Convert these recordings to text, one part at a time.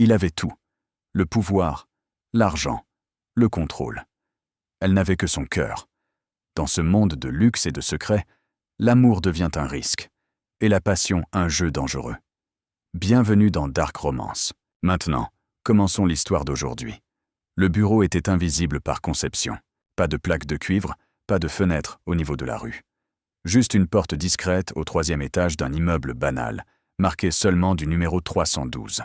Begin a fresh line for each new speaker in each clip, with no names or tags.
Il avait tout. Le pouvoir, l'argent, le contrôle. Elle n'avait que son cœur. Dans ce monde de luxe et de secrets, l'amour devient un risque, et la passion un jeu dangereux. Bienvenue dans Dark Romance. Maintenant, commençons l'histoire d'aujourd'hui. Le bureau était invisible par conception. Pas de plaque de cuivre, pas de fenêtre au niveau de la rue. Juste une porte discrète au 3e étage d'un immeuble banal, marqué seulement du numéro 312.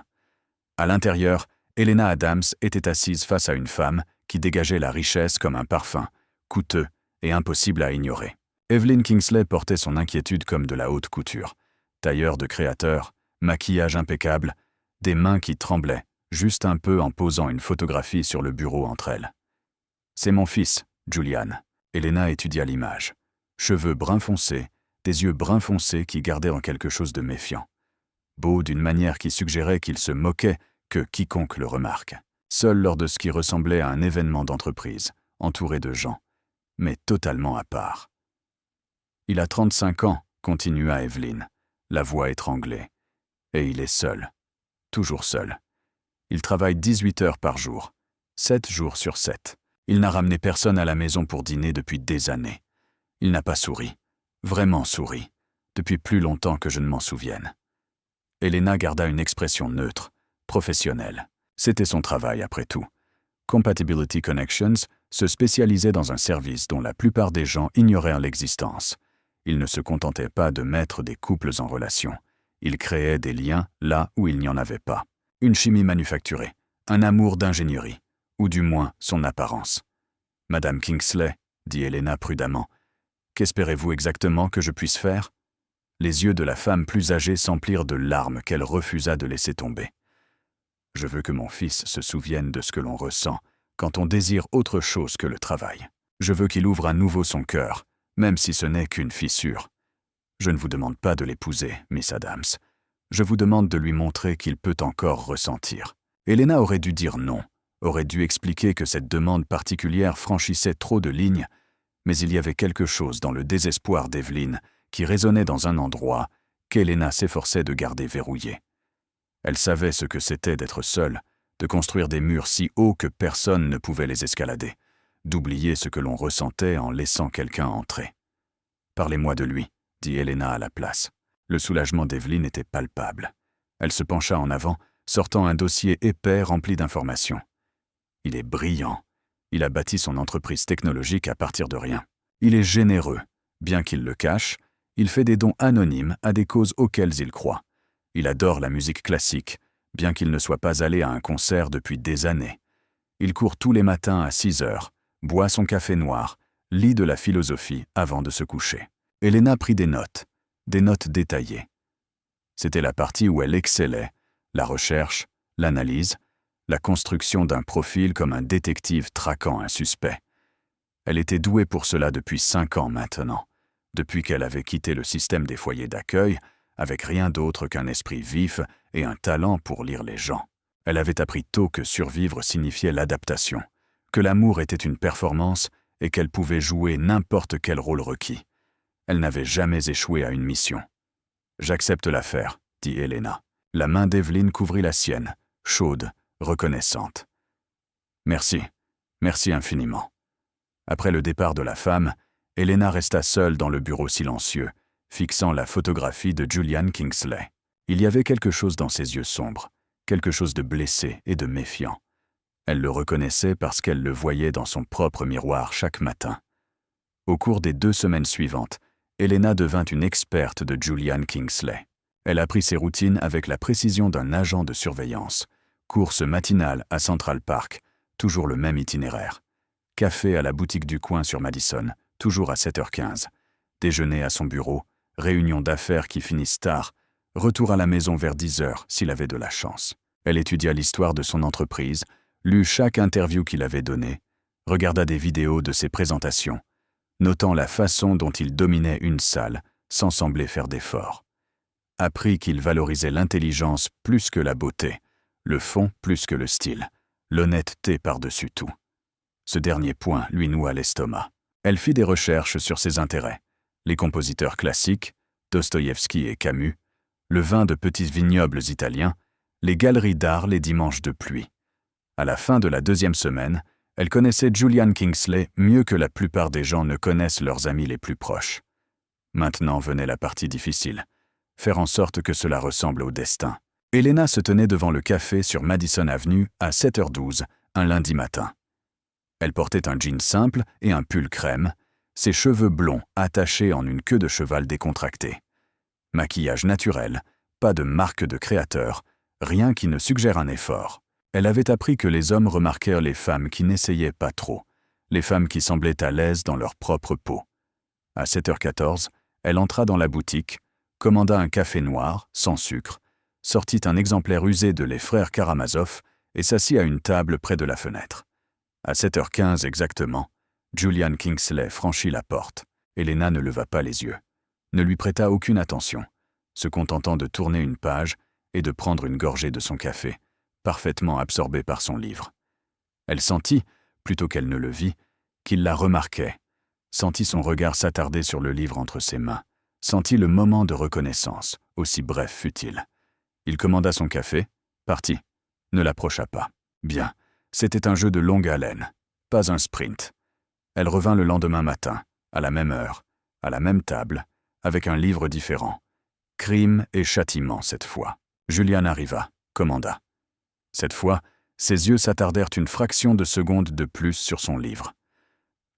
À l'intérieur, Helena Adams était assise face à une femme qui dégageait la richesse comme un parfum, coûteux et impossible à ignorer. Evelyn Kingsley portait son inquiétude comme de la haute couture. Tailleur de créateur, maquillage impeccable, des mains qui tremblaient, juste un peu en posant une photographie sur le bureau entre elles. « C'est mon fils, Julian. » Helena étudia l'image. Cheveux brun foncé, des yeux brun foncé qui gardaient en quelque chose de méfiant. Beau d'une manière qui suggérait qu'il se moquait que quiconque le remarque. Seul lors de ce qui ressemblait à un événement d'entreprise, entouré de gens, mais totalement à part. « Il a 35 ans, continua Evelyn, la voix étranglée. Et il est seul. Toujours seul. Il travaille 18 heures par jour, 7 jours sur 7. Il n'a ramené personne à la maison pour dîner depuis des années. Il n'a pas souri, vraiment souri, depuis plus longtemps que je ne m'en souvienne. » Helena garda une expression neutre, professionnelle. C'était son travail après tout. Compatibility Connections se spécialisait dans un service dont la plupart des gens ignoraient l'existence. Il ne se contentait pas de mettre des couples en relation. Il créait des liens là où il n'y en avait pas. Une chimie manufacturée, un amour d'ingénierie, ou du moins son apparence. « Madame Kingsley, » dit Helena prudemment, « qu'espérez-vous exactement que je puisse faire ?» Les yeux de la femme plus âgée s'emplirent de larmes qu'elle refusa de laisser tomber. « Je veux que mon fils se souvienne de ce que l'on ressent quand on désire autre chose que le travail. Je veux qu'il ouvre à nouveau son cœur, même si ce n'est qu'une fissure. Je ne vous demande pas de l'épouser, Miss Adams. Je vous demande de lui montrer qu'il peut encore ressentir. » Helena aurait dû dire non, aurait dû expliquer que cette demande particulière franchissait trop de lignes, mais il y avait quelque chose dans le désespoir d'Evelyn qui résonnait dans un endroit qu'Helena s'efforçait de garder verrouillé. Elle savait ce que c'était d'être seule, de construire des murs si hauts que personne ne pouvait les escalader, d'oublier ce que l'on ressentait en laissant quelqu'un entrer. « Parlez-moi de lui, » dit Helena à la place. Le soulagement d'Evelyn était palpable. Elle se pencha en avant, sortant un dossier épais rempli d'informations. « Il est brillant. Il a bâti son entreprise technologique à partir de rien. Il est généreux. Bien qu'il le cache, il fait des dons anonymes à des causes auxquelles il croit. Il adore la musique classique, bien qu'il ne soit pas allé à un concert depuis des années. Il court tous les matins à 6 heures, boit son café noir, lit de la philosophie avant de se coucher. » Helena prit des notes détaillées. C'était la partie où elle excellait, la recherche, l'analyse, la construction d'un profil comme un détective traquant un suspect. Elle était douée pour cela depuis 5 ans maintenant, depuis qu'elle avait quitté le système des foyers d'accueil, avec rien d'autre qu'un esprit vif et un talent pour lire les gens. Elle avait appris tôt que survivre signifiait l'adaptation, que l'amour était une performance et qu'elle pouvait jouer n'importe quel rôle requis. Elle n'avait jamais échoué à une mission. « J'accepte l'affaire, » dit Helena. La main d'Evelyn couvrit la sienne, chaude, reconnaissante. « Merci, merci infiniment. » Après le départ de la femme, Helena resta seule dans le bureau silencieux, fixant la photographie de Julian Kingsley. Il y avait quelque chose dans ses yeux sombres, quelque chose de blessé et de méfiant. Elle le reconnaissait parce qu'elle le voyait dans son propre miroir chaque matin. Au cours des 2 semaines suivantes, Helena devint une experte de Julian Kingsley. Elle apprit ses routines avec la précision d'un agent de surveillance. Course matinale à Central Park, toujours le même itinéraire. Café à la boutique du coin sur Madison, toujours à 7h15. Déjeuner à son bureau, réunion d'affaires qui finissent tard, retour à la maison vers 10h s'il avait de la chance. Elle étudia l'histoire de son entreprise, lut chaque interview qu'il avait donnée, regarda des vidéos de ses présentations, notant la façon dont il dominait une salle sans sembler faire d'efforts. Apprit qu'il valorisait l'intelligence plus que la beauté, le fond plus que le style, l'honnêteté par-dessus tout. Ce dernier point lui noua l'estomac. Elle fit des recherches sur ses intérêts, les compositeurs classiques, Dostoïevski et Camus, le vin de petits vignobles italiens, les galeries d'art les dimanches de pluie. À la fin de la 2e semaine, elle connaissait Julian Kingsley mieux que la plupart des gens ne connaissent leurs amis les plus proches. Maintenant venait la partie difficile, faire en sorte que cela ressemble au destin. Elena se tenait devant le café sur Madison Avenue à 7h12, un lundi matin. Elle portait un jean simple et un pull crème, ses cheveux blonds attachés en une queue de cheval décontractée. Maquillage naturel, pas de marque de créateur, rien qui ne suggère un effort. Elle avait appris que les hommes remarquèrent les femmes qui n'essayaient pas trop, les femmes qui semblaient à l'aise dans leur propre peau. À 7h14, elle entra dans la boutique, commanda un café noir, sans sucre, sortit un exemplaire usé de Les Frères Karamazov et s'assit à une table près de la fenêtre. À 7h15 exactement, Julian Kingsley franchit la porte. Elena ne leva pas les yeux, ne lui prêta aucune attention, se contentant de tourner une page et de prendre une gorgée de son café, parfaitement absorbée par son livre. Elle sentit, plutôt qu'elle ne le vit, qu'il la remarquait, sentit son regard s'attarder sur le livre entre ses mains, sentit le moment de reconnaissance, aussi bref fut-il. Il commanda son café, partit, ne l'approcha pas. Bien, c'était un jeu de longue haleine, pas un sprint. Elle revint le lendemain matin, à la même heure, à la même table, avec un livre différent. Crime et châtiment cette fois. Julian arriva, commanda. Cette fois, ses yeux s'attardèrent une fraction de seconde de plus sur son livre.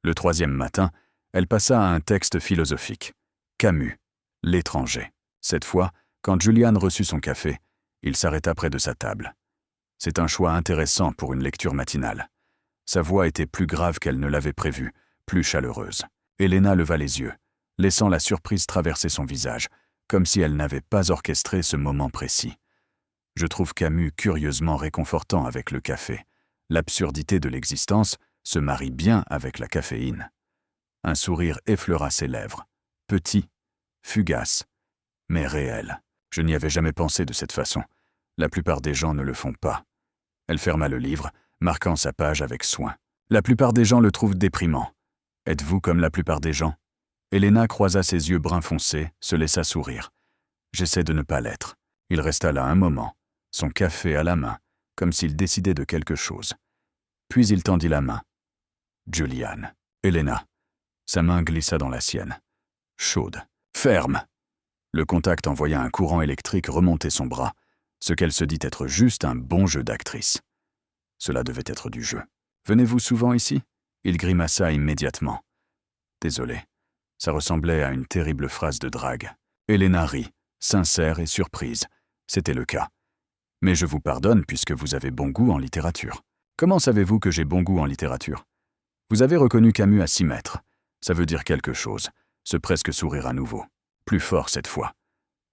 Le 3e matin, elle passa à un texte philosophique. Camus, L'étranger. Cette fois, quand Julian reçut son café, il s'arrêta près de sa table. C'est un choix intéressant pour une lecture matinale. Sa voix était plus grave qu'elle ne l'avait prévu, plus chaleureuse. Elena leva les yeux, laissant la surprise traverser son visage, comme si elle n'avait pas orchestré ce moment précis. Je trouve Camus curieusement réconfortant avec le café. L'absurdité de l'existence se marie bien avec la caféine. Un sourire effleura ses lèvres, petit, fugace, mais réel. Je n'y avais jamais pensé de cette façon. La plupart des gens ne le font pas. Elle ferma le livre, marquant sa page avec soin. La plupart des gens le trouvent déprimant. Êtes-vous comme la plupart des gens? Elena croisa ses yeux brun foncé, se laissa sourire. J'essaie de ne pas l'être. Il resta là un moment, son café à la main, comme s'il décidait de quelque chose. Puis il tendit la main. Julian. Elena. Sa main glissa dans la sienne. Chaude. Ferme. Le contact envoya un courant électrique remonter son bras, ce qu'elle se dit être juste un bon jeu d'actrice. Cela devait être du jeu. Venez-vous souvent ici? Il grimaça immédiatement. Désolé. Ça ressemblait à une terrible phrase de drague. Elena rit, sincère et surprise. C'était le cas. Mais je vous pardonne puisque vous avez bon goût en littérature. Comment savez-vous que j'ai bon goût en littérature? Vous avez reconnu Camus à 6 mètres. Ça veut dire quelque chose. Ce presque sourire à nouveau. Plus fort cette fois.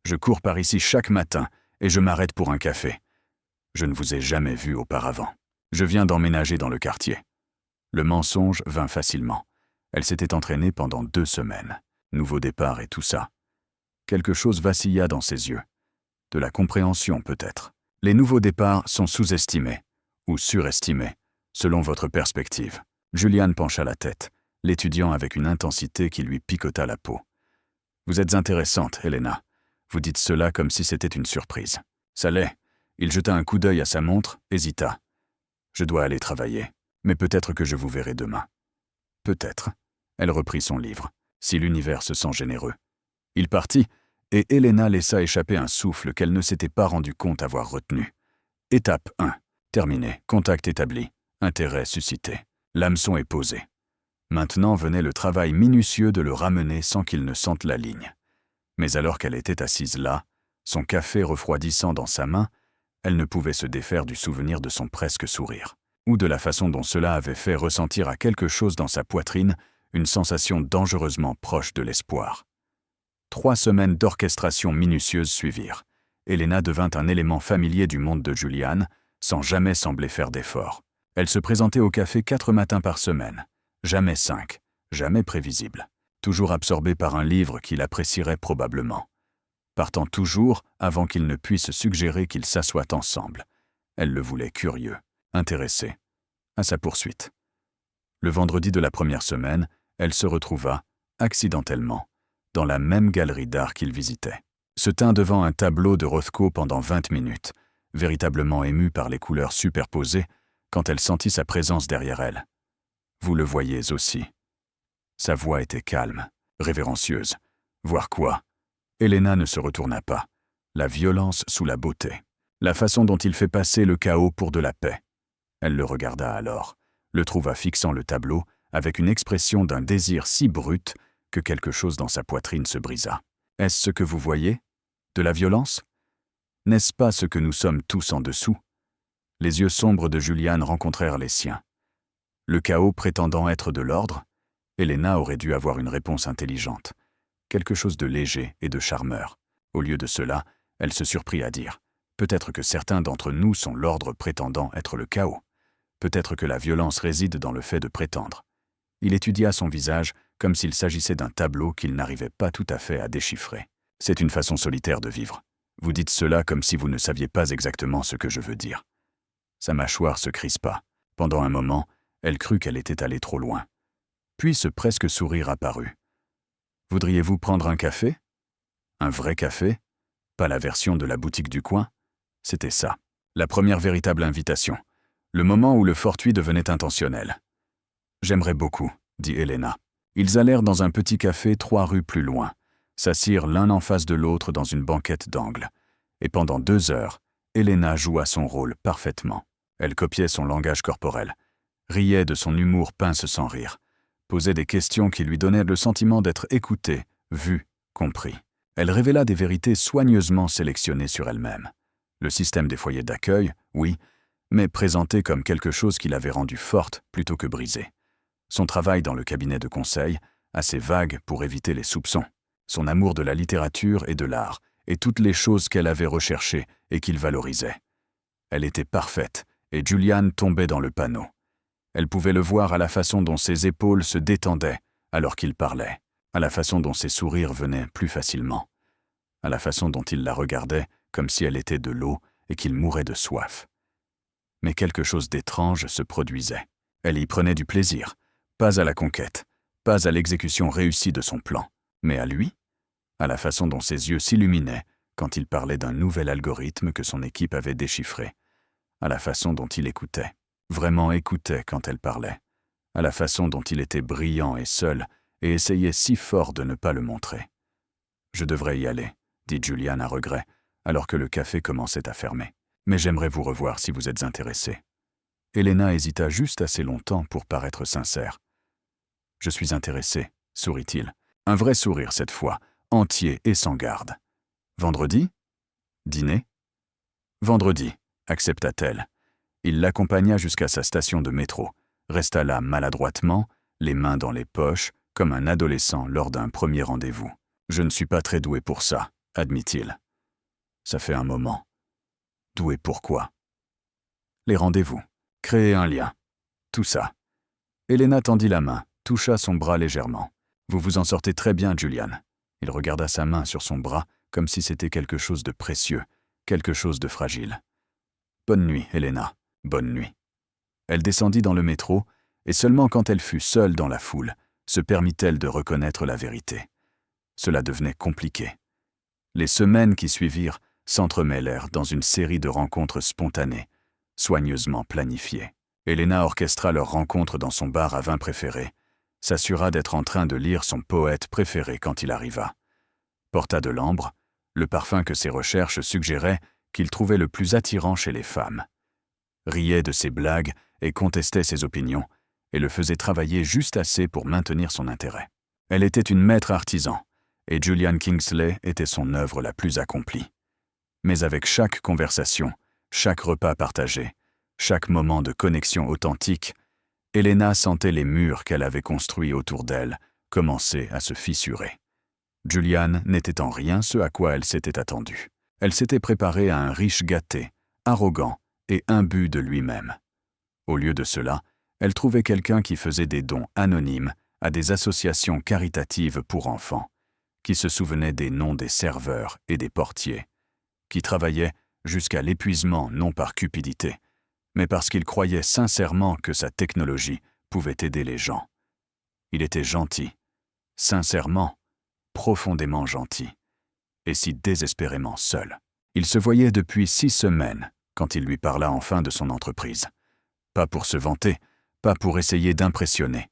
Je cours par ici chaque matin et je m'arrête pour un café. Je ne vous ai jamais vu auparavant. Je viens d'emménager dans le quartier. Le mensonge vint facilement. Elle s'était entraînée pendant 2 semaines. Nouveau départ et tout ça. Quelque chose vacilla dans ses yeux. De la compréhension peut-être. Les nouveaux départs sont sous-estimés ou surestimés, selon votre perspective. Julian pencha la tête, l'étudiant avec une intensité qui lui picota la peau. Vous êtes intéressante, Elena. Vous dites cela comme si c'était une surprise. Ça l'est. Il jeta un coup d'œil à sa montre, hésita. Je dois aller travailler, mais peut-être que je vous verrai demain. Peut-être. Elle reprit son livre, si l'univers se sent généreux. Il partit, et Elena laissa échapper un souffle qu'elle ne s'était pas rendu compte avoir retenu. Étape 1. Terminé. Contact établi. Intérêt suscité. L'hameçon est posé. Maintenant venait le travail minutieux de le ramener sans qu'il ne sente la ligne. Mais alors qu'elle était assise là, son café refroidissant dans sa main, elle ne pouvait se défaire du souvenir de son presque sourire, ou de la façon dont cela avait fait ressentir à quelque chose dans sa poitrine une sensation dangereusement proche de l'espoir. 3 semaines d'orchestration minutieuse suivirent. Elena devint un élément familier du monde de Julian, sans jamais sembler faire d'efforts. Elle se présentait au café 4 matins par semaine. Jamais 5, jamais prévisible. Toujours absorbée par un livre qu'il apprécierait probablement. Partant toujours avant qu'il ne puisse suggérer qu'ils s'assoient ensemble. Elle le voulait curieux, intéressé, à sa poursuite. Le vendredi de la première semaine, elle se retrouva, accidentellement, dans la même galerie d'art qu'il visitait. Se tint devant un tableau de Rothko pendant 20 minutes, véritablement émue par les couleurs superposées quand elle sentit sa présence derrière elle. Vous le voyez aussi. Sa voix était calme, révérencieuse. Voir quoi? Elena ne se retourna pas. La violence sous la beauté. La façon dont il fait passer le chaos pour de la paix. Elle le regarda alors, le trouva fixant le tableau avec une expression d'un désir si brut que quelque chose dans sa poitrine se brisa. Est-ce ce que vous voyez? De la violence? N'est-ce pas ce que nous sommes tous en dessous? Les yeux sombres de Julian rencontrèrent les siens. Le chaos prétendant être de l'ordre, Elena aurait dû avoir une réponse intelligente, quelque chose de léger et de charmeur. Au lieu de cela, elle se surprit à dire « Peut-être que certains d'entre nous sont l'ordre prétendant être le chaos. Peut-être que la violence réside dans le fait de prétendre. » Il étudia son visage comme s'il s'agissait d'un tableau qu'il n'arrivait pas tout à fait à déchiffrer. « C'est une façon solitaire de vivre. Vous dites cela comme si vous ne saviez pas exactement ce que je veux dire. » Sa mâchoire se crispa. Pendant un moment, elle crut qu'elle était allée trop loin. Puis ce presque sourire apparut. « Voudriez-vous prendre un café? Un vrai café? Pas la version de la boutique du coin? » C'était ça, la première véritable invitation, le moment où le fortuit devenait intentionnel. « J'aimerais beaucoup, » dit Elena. Ils allèrent dans un petit café 3 rues plus loin, s'assirent l'un en face de l'autre dans une banquette d'angle. Et pendant 2 heures, Elena joua son rôle parfaitement. Elle copiait son langage corporel, riait de son humour pince sans rire, posait des questions qui lui donnaient le sentiment d'être écoutée, vue, compris. Elle révéla des vérités soigneusement sélectionnées sur elle-même. Le système des foyers d'accueil, oui, mais présenté comme quelque chose qui l'avait rendue forte plutôt que brisée. Son travail dans le cabinet de conseil, assez vague pour éviter les soupçons. Son amour de la littérature et de l'art, et toutes les choses qu'elle avait recherchées et qu'il valorisait. Elle était parfaite, et Julian tombait dans le panneau. Elle pouvait le voir à la façon dont ses épaules se détendaient alors qu'il parlait, à la façon dont ses sourires venaient plus facilement, à la façon dont il la regardait comme si elle était de l'eau et qu'il mourait de soif. Mais quelque chose d'étrange se produisait. Elle y prenait du plaisir, pas à la conquête, pas à l'exécution réussie de son plan, mais à lui, à la façon dont ses yeux s'illuminaient quand il parlait d'un nouvel algorithme que son équipe avait déchiffré, à la façon dont il écoutait, vraiment écoutait quand elle parlait, à la façon dont il était brillant et seul et essayait si fort de ne pas le montrer. « Je devrais y aller, » dit Julian à regret, alors que le café commençait à fermer. « Mais j'aimerais vous revoir si vous êtes intéressé. » Elena hésita juste assez longtemps pour paraître sincère. « Je suis intéressé, » sourit-il. Un vrai sourire cette fois, entier et sans garde. « Vendredi? Dîner? » « Vendredi, » accepta-t-elle. Il l'accompagna jusqu'à sa station de métro, resta là maladroitement, les mains dans les poches, comme un adolescent lors d'un premier rendez-vous. « Je ne suis pas très doué pour ça, » admit-il. « Ça fait un moment. » « Doué pour quoi? » Les rendez-vous, créer un lien, tout ça. Elena tendit la main, toucha son bras légèrement. « Vous vous en sortez très bien, Julian. » Il regarda sa main sur son bras comme si c'était quelque chose de précieux, quelque chose de fragile. « Bonne nuit, Elena. Bonne nuit. » Elle descendit dans le métro, et seulement quand elle fut seule dans la foule, se permit-elle de reconnaître la vérité. Cela devenait compliqué. Les semaines qui suivirent s'entremêlèrent dans une série de rencontres spontanées, soigneusement planifiées. Elena orchestra leur rencontre dans son bar à vin préféré, s'assura d'être en train de lire son poète préféré quand il arriva. Porta de l'ambre, le parfum que ses recherches suggéraient qu'il trouvait le plus attirant chez les femmes. Riait de ses blagues et contestait ses opinions, et le faisait travailler juste assez pour maintenir son intérêt. Elle était une maître artisan, et Julian Kingsley était son œuvre la plus accomplie. Mais avec chaque conversation, chaque repas partagé, chaque moment de connexion authentique, Elena sentait les murs qu'elle avait construits autour d'elle commencer à se fissurer. Julian n'était en rien ce à quoi elle s'était attendue. Elle s'était préparée à un riche gâté, arrogant et imbu de lui-même. Au lieu de cela, elle trouvait quelqu'un qui faisait des dons anonymes à des associations caritatives pour enfants, qui se souvenait des noms des serveurs et des portiers, qui travaillait jusqu'à l'épuisement non par cupidité, mais parce qu'il croyait sincèrement que sa technologie pouvait aider les gens. Il était gentil, sincèrement, profondément gentil, et si désespérément seul. Il se voyait depuis 6 semaines, quand il lui parla enfin de son entreprise. Pas pour se vanter, pas pour essayer d'impressionner.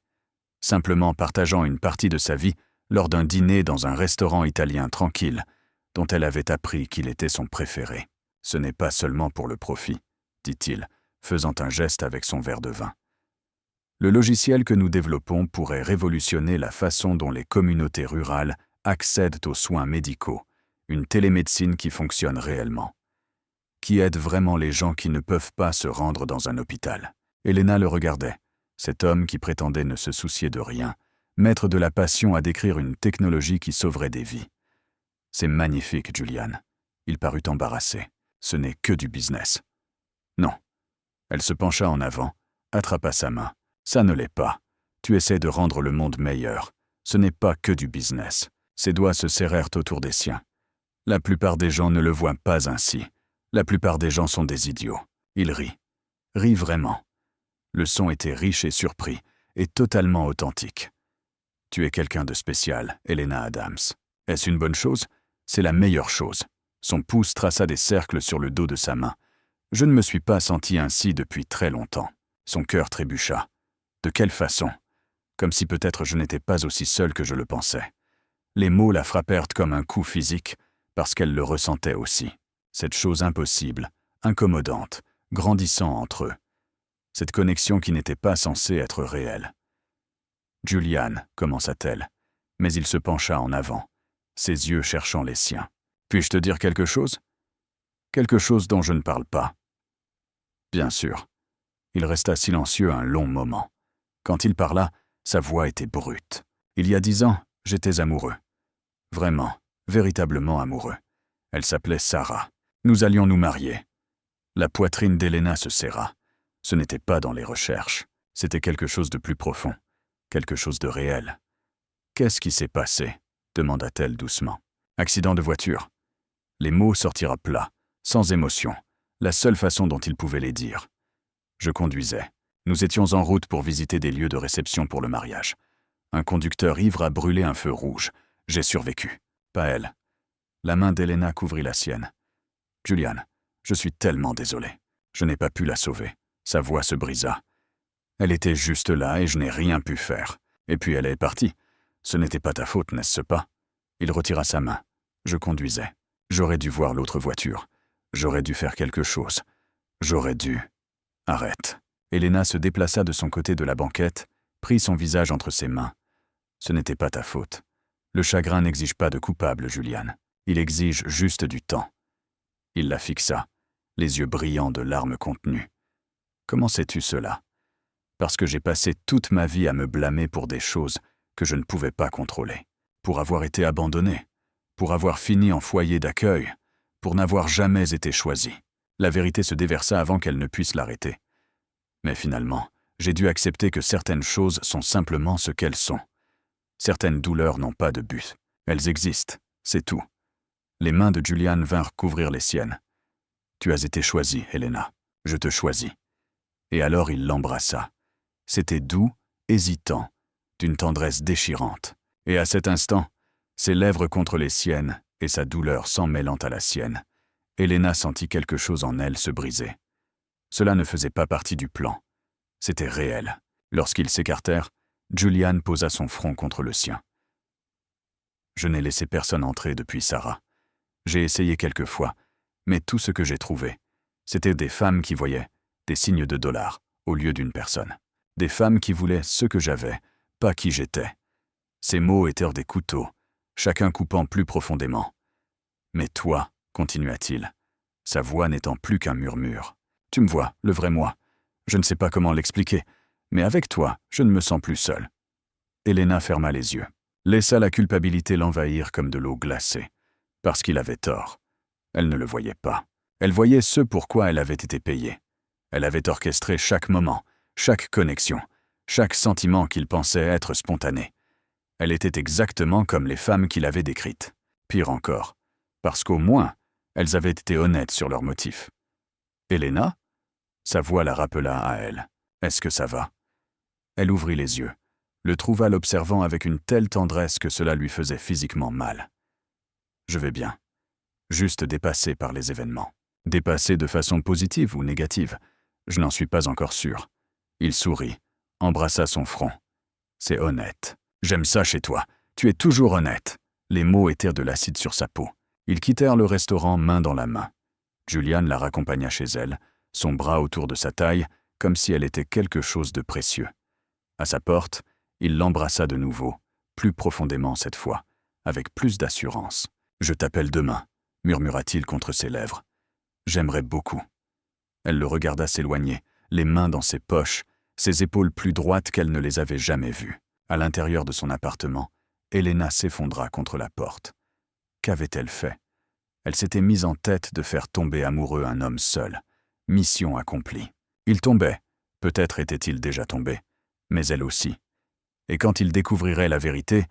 Simplement partageant une partie de sa vie lors d'un dîner dans un restaurant italien tranquille, dont elle avait appris qu'il était son préféré. Ce n'est pas seulement pour le profit, dit-il, faisant un geste avec son verre de vin. Le logiciel que nous développons pourrait révolutionner la façon dont les communautés rurales accèdent aux soins médicaux, une télémédecine qui fonctionne réellement, qui aide vraiment les gens qui ne peuvent pas se rendre dans un hôpital. Elena le regardait, cet homme qui prétendait ne se soucier de rien, mettre de la passion à décrire une technologie qui sauverait des vies. C'est magnifique, Julian. Il parut embarrassé. Ce n'est que du business. Non. Elle se pencha en avant, attrapa sa main. Ça ne l'est pas. Tu essaies de rendre le monde meilleur. Ce n'est pas que du business. Ses doigts se serrèrent autour des siens. La plupart des gens ne le voient pas ainsi. La plupart des gens sont des idiots. Il rit. Rit vraiment. Le son était riche et surpris, et totalement authentique. Tu es quelqu'un de spécial, Elena Adams. Est-ce une bonne chose? C'est la meilleure chose. Son pouce traça des cercles sur le dos de sa main. Je ne me suis pas senti ainsi depuis très longtemps. Son cœur trébucha. De quelle façon? Comme si peut-être je n'étais pas aussi seul que je le pensais. Les mots la frappèrent comme un coup physique, parce qu'elle le ressentait aussi. Cette chose impossible, incommodante, grandissant entre eux. Cette connexion qui n'était pas censée être réelle. Julian, commença-t-elle, mais il se pencha en avant, ses yeux cherchant les siens. Puis-je te dire quelque chose? Quelque chose dont je ne parle pas. Bien sûr. Il resta silencieux un long moment. Quand il parla, sa voix était brute. Il y a 10 ans, j'étais amoureux. Vraiment, véritablement amoureux. Elle s'appelait Sarah. Nous allions nous marier. La poitrine d'Elena se serra. Ce n'était pas dans les recherches. C'était quelque chose de plus profond. Quelque chose de réel. Qu'est-ce qui s'est passé? Demanda-t-elle doucement. Accident de voiture. Les mots sortirent à plat, sans émotion, la seule façon dont il pouvait les dire. Je conduisais. Nous étions en route pour visiter des lieux de réception pour le mariage. Un conducteur ivre a brûlé un feu rouge. J'ai survécu. Pas elle. La main d'Elena couvrit la sienne. Julian, je suis tellement désolé. Je n'ai pas pu la sauver. Sa voix se brisa. Elle était juste là et je n'ai rien pu faire. Et puis elle est partie. Ce n'était pas ta faute, n'est-ce pas? Il retira sa main. Je conduisais. J'aurais dû voir l'autre voiture. J'aurais dû faire quelque chose. J'aurais dû... Arrête. Elena se déplaça de son côté de la banquette, prit son visage entre ses mains. Ce n'était pas ta faute. Le chagrin n'exige pas de coupable, Julian. Il exige juste du temps. Il la fixa, les yeux brillants de larmes contenues. Comment sais-tu cela? Parce que j'ai passé toute ma vie à me blâmer pour des choses que je ne pouvais pas contrôler. Pour avoir été abandonné, pour avoir fini en foyer d'accueil, pour n'avoir jamais été choisi. La vérité se déversa avant qu'elle ne puisse l'arrêter. Mais finalement, j'ai dû accepter que certaines choses sont simplement ce qu'elles sont. Certaines douleurs n'ont pas de but. Elles existent, c'est tout. Les mains de Julian vinrent couvrir les siennes. Tu as été choisie, Elena. Je te choisis. Et alors il l'embrassa. C'était doux, hésitant, d'une tendresse déchirante. Et à cet instant, ses lèvres contre les siennes et sa douleur s'en mêlant à la sienne, Elena sentit quelque chose en elle se briser. Cela ne faisait pas partie du plan. C'était réel. Lorsqu'ils s'écartèrent, Julian posa son front contre le sien. Je n'ai laissé personne entrer depuis Sarah. J'ai essayé quelques fois, mais tout ce que j'ai trouvé, c'était des femmes qui voyaient des signes de dollars au lieu d'une personne. Des femmes qui voulaient ce que j'avais, pas qui j'étais. Ces mots étaient des couteaux, chacun coupant plus profondément. Mais toi, continua-t-il, sa voix n'étant plus qu'un murmure. Tu me vois, le vrai moi. Je ne sais pas comment l'expliquer, mais avec toi, je ne me sens plus seul. Elena ferma les yeux, laissa la culpabilité l'envahir comme de l'eau glacée, parce qu'il avait tort. Elle ne le voyait pas. Elle voyait ce pour quoi elle avait été payée. Elle avait orchestré chaque moment, chaque connexion, chaque sentiment qu'il pensait être spontané. Elle était exactement comme les femmes qu'il avait décrites. Pire encore, parce qu'au moins, elles avaient été honnêtes sur leurs motifs. Elena? Sa voix la rappela à elle. Est-ce que ça va? Elle ouvrit les yeux, le trouva l'observant avec une telle tendresse que cela lui faisait physiquement mal. Je vais bien, juste dépassée par les événements. Dépassé de façon positive ou négative? Je n'en suis pas encore sûr. Il sourit, embrassa son front. C'est honnête. J'aime ça chez toi. Tu es toujours honnête. Les mots étirent de l'acide sur sa peau. Ils quittèrent le restaurant main dans la main. Julian la raccompagna chez elle, son bras autour de sa taille, comme si elle était quelque chose de précieux. À sa porte, il l'embrassa de nouveau, plus profondément cette fois, avec plus d'assurance. « Je t'appelle demain », murmura-t-il contre ses lèvres. « J'aimerais beaucoup. » Elle le regarda s'éloigner, les mains dans ses poches, ses épaules plus droites qu'elle ne les avait jamais vues. À l'intérieur de son appartement, Elena s'effondra contre la porte. Qu'avait-elle fait? Elle s'était mise en tête de faire tomber amoureux un homme seul. Mission accomplie. Il tombait, peut-être était-il déjà tombé, mais elle aussi. Et quand il découvrirait la vérité,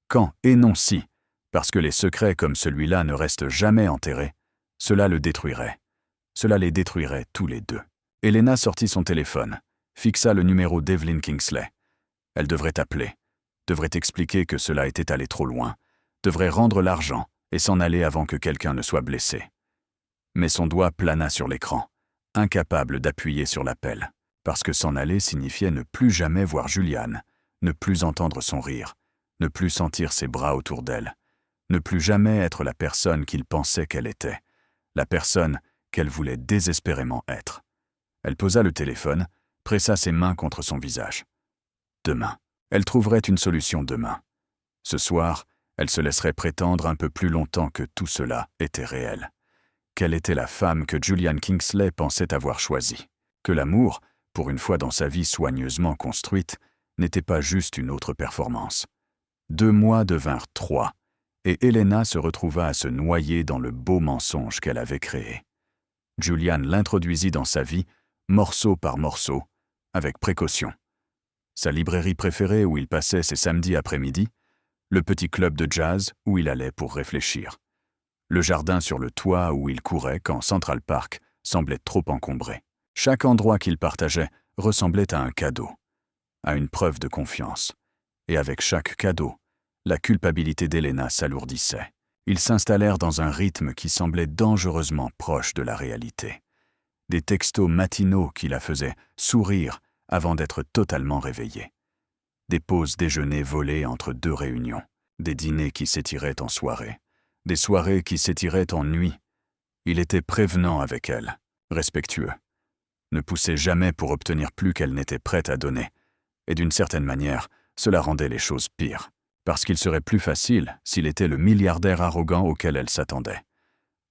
quand et non si, parce que les secrets comme celui-là ne restent jamais enterrés, cela le détruirait. Cela les détruirait tous les deux. Elena sortit son téléphone, fixa le numéro d'Evelyn Kingsley. Elle devrait appeler, devrait expliquer que cela était allé trop loin, devrait rendre l'argent et s'en aller avant que quelqu'un ne soit blessé. Mais son doigt plana sur l'écran, incapable d'appuyer sur l'appel, parce que s'en aller signifiait ne plus jamais voir Julian, ne plus entendre son rire, ne plus sentir ses bras autour d'elle, ne plus jamais être la personne qu'il pensait qu'elle était, la personne qu'elle voulait désespérément être. Elle posa le téléphone, pressa ses mains contre son visage. Demain. Elle trouverait une solution demain. Ce soir, elle se laisserait prétendre un peu plus longtemps que tout cela était réel. Quelle était la femme que Julian Kingsley pensait avoir choisie? Que l'amour, pour une fois dans sa vie soigneusement construite, n'était pas juste une autre performance. 2 mois devinrent 3, et Elena se retrouva à se noyer dans le beau mensonge qu'elle avait créé. Julian l'introduisit dans sa vie, morceau par morceau, avec précaution. Sa librairie préférée où il passait ses samedis après-midi, le petit club de jazz où il allait pour réfléchir, le jardin sur le toit où il courait quand Central Park semblait trop encombré. Chaque endroit qu'il partageait ressemblait à un cadeau, à une preuve de confiance. Et avec chaque cadeau, la culpabilité d'Elena s'alourdissait. Ils s'installèrent dans un rythme qui semblait dangereusement proche de la réalité. Des textos matinaux qui la faisaient sourire avant d'être totalement réveillée. Des pauses déjeuner volées entre 2 réunions, des dîners qui s'étiraient en soirée, des soirées qui s'étiraient en nuit. Il était prévenant avec elle, respectueux. Ne poussait jamais pour obtenir plus qu'elle n'était prête à donner. Et d'une certaine manière, cela rendait les choses pires, parce qu'il serait plus facile s'il était le milliardaire arrogant auquel elle s'attendait.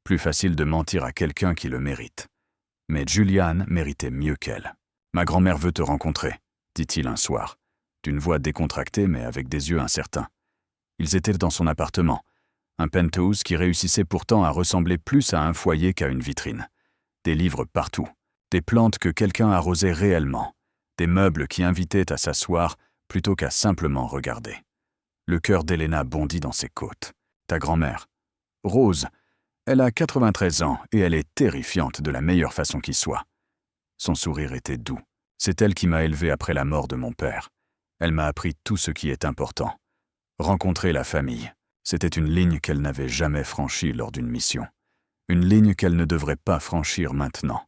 Plus facile de mentir à quelqu'un qui le mérite. Mais Julian méritait mieux qu'elle. « Ma grand-mère veut te rencontrer », dit-il un soir, d'une voix décontractée mais avec des yeux incertains. Ils étaient dans son appartement, un penthouse qui réussissait pourtant à ressembler plus à un foyer qu'à une vitrine. Des livres partout, des plantes que quelqu'un arrosait réellement, des meubles qui invitaient à s'asseoir plutôt qu'à simplement regarder. Le cœur d'Elena bondit dans ses côtes. « Ta grand-mère, Rose, elle a 93 ans et elle est terrifiante de la meilleure façon qui soit. » Son sourire était doux. « C'est elle qui m'a élevé après la mort de mon père. Elle m'a appris tout ce qui est important. Rencontrer la famille, c'était une ligne qu'elle n'avait jamais franchie lors d'une mission. Une ligne qu'elle ne devrait pas franchir maintenant.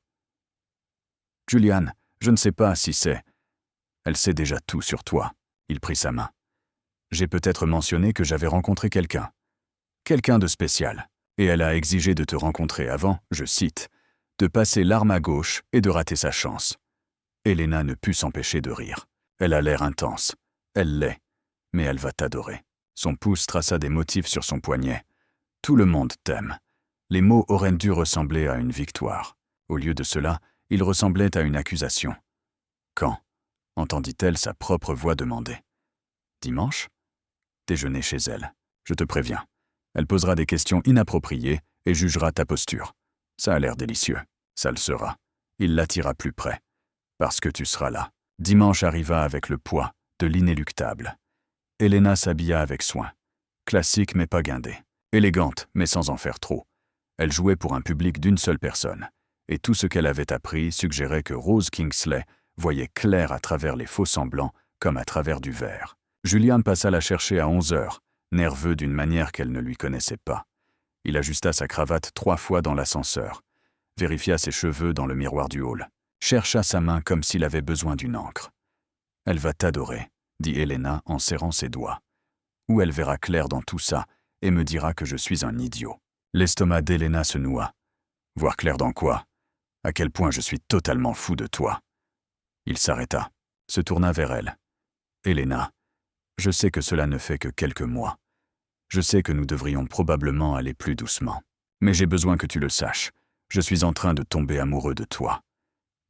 Julian, je ne sais pas si c'est... » Elle sait déjà tout sur toi. Il prit sa main. J'ai peut-être mentionné que j'avais rencontré quelqu'un. Quelqu'un de spécial. Et elle a exigé de te rencontrer avant, je cite, de passer l'arme à gauche et de rater sa chance. Elena ne put s'empêcher de rire. Elle a l'air intense. Elle l'est. Mais elle va t'adorer. Son pouce traça des motifs sur son poignet. Tout le monde t'aime. Les mots auraient dû ressembler à une victoire. Au lieu de cela, ils ressemblaient à une accusation. Quand entendit-elle sa propre voix demander. Dimanche? Déjeuner chez elle. Je te préviens. Elle posera des questions inappropriées et jugera ta posture. Ça a l'air délicieux. Ça le sera. Il l'attira plus près. Parce que tu seras là. Dimanche arriva avec le poids de l'inéluctable. Elena s'habilla avec soin. Classique mais pas guindée. Élégante mais sans en faire trop. Elle jouait pour un public d'une seule personne. Et tout ce qu'elle avait appris suggérait que Rose Kingsley voyait clair à travers les faux-semblants comme à travers du verre. Julian passa la chercher à 11 heures, nerveux d'une manière qu'elle ne lui connaissait pas. Il ajusta sa cravate 3 fois dans l'ascenseur. vérifia ses cheveux dans le miroir du hall, chercha sa main comme s'il avait besoin d'une encre. « Elle va t'adorer », dit Elena en serrant ses doigts. « Ou elle verra clair dans tout ça et me dira que je suis un idiot. » L'estomac d'Elena se noua. « Voir clair dans quoi? À quel point je suis totalement fou de toi. » Il s'arrêta, se tourna vers elle. « Elena, je sais que cela ne fait que quelques mois. Je sais que nous devrions probablement aller plus doucement. Mais j'ai besoin que tu le saches. Je suis en train de tomber amoureux de toi. »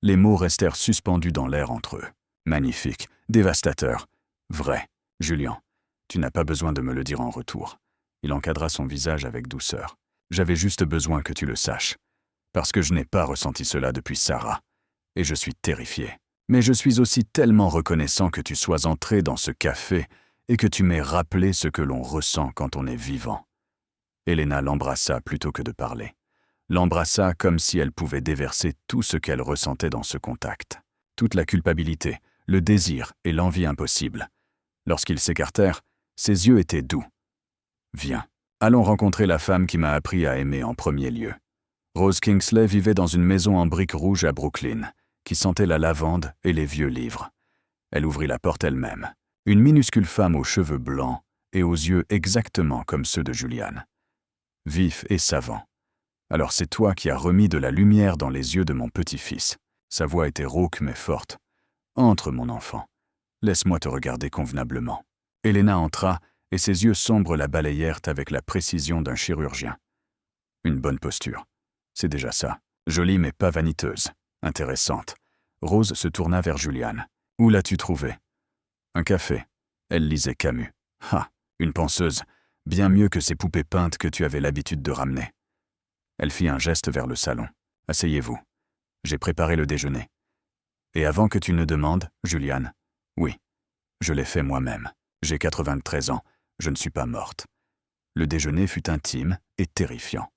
Les mots restèrent suspendus dans l'air entre eux. Magnifique, dévastateur, vrai. Julian, tu n'as pas besoin de me le dire en retour. Il encadra son visage avec douceur. J'avais juste besoin que tu le saches. Parce que je n'ai pas ressenti cela depuis Sarah. Et je suis terrifié. Mais je suis aussi tellement reconnaissant que tu sois entré dans ce café et que tu m'aies rappelé ce que l'on ressent quand on est vivant. Elena l'embrassa plutôt que de parler. L'embrassa comme si elle pouvait déverser tout ce qu'elle ressentait dans ce contact. Toute la culpabilité, le désir et l'envie impossible. Lorsqu'ils s'écartèrent, ses yeux étaient doux. « Viens, allons rencontrer la femme qui m'a appris à aimer en premier lieu. » Rose Kingsley vivait dans une maison en briques rouges à Brooklyn, qui sentait la lavande et les vieux livres. Elle ouvrit la porte elle-même. Une minuscule femme aux cheveux blancs et aux yeux exactement comme ceux de Julian. Vif et savant. « Alors c'est toi qui as remis de la lumière dans les yeux de mon petit-fils. » Sa voix était rauque mais forte. « Entre, mon enfant. Laisse-moi te regarder convenablement. » Elena entra et ses yeux sombres la balayèrent avec la précision d'un chirurgien. Une bonne posture. C'est déjà ça. Jolie mais pas vaniteuse. Intéressante. Rose se tourna vers Julian. « Où l'as-tu trouvé ?»« Un café. » Elle lisait Camus. « Ah, une penseuse. Bien mieux que ces poupées peintes que tu avais l'habitude de ramener. » Elle fit un geste vers le salon. « Asseyez-vous. J'ai préparé le déjeuner. » Et avant que tu ne demandes, Julian, oui, je l'ai fait moi-même. J'ai 93 ans. Je ne suis pas morte. Le déjeuner fut intime et terrifiant.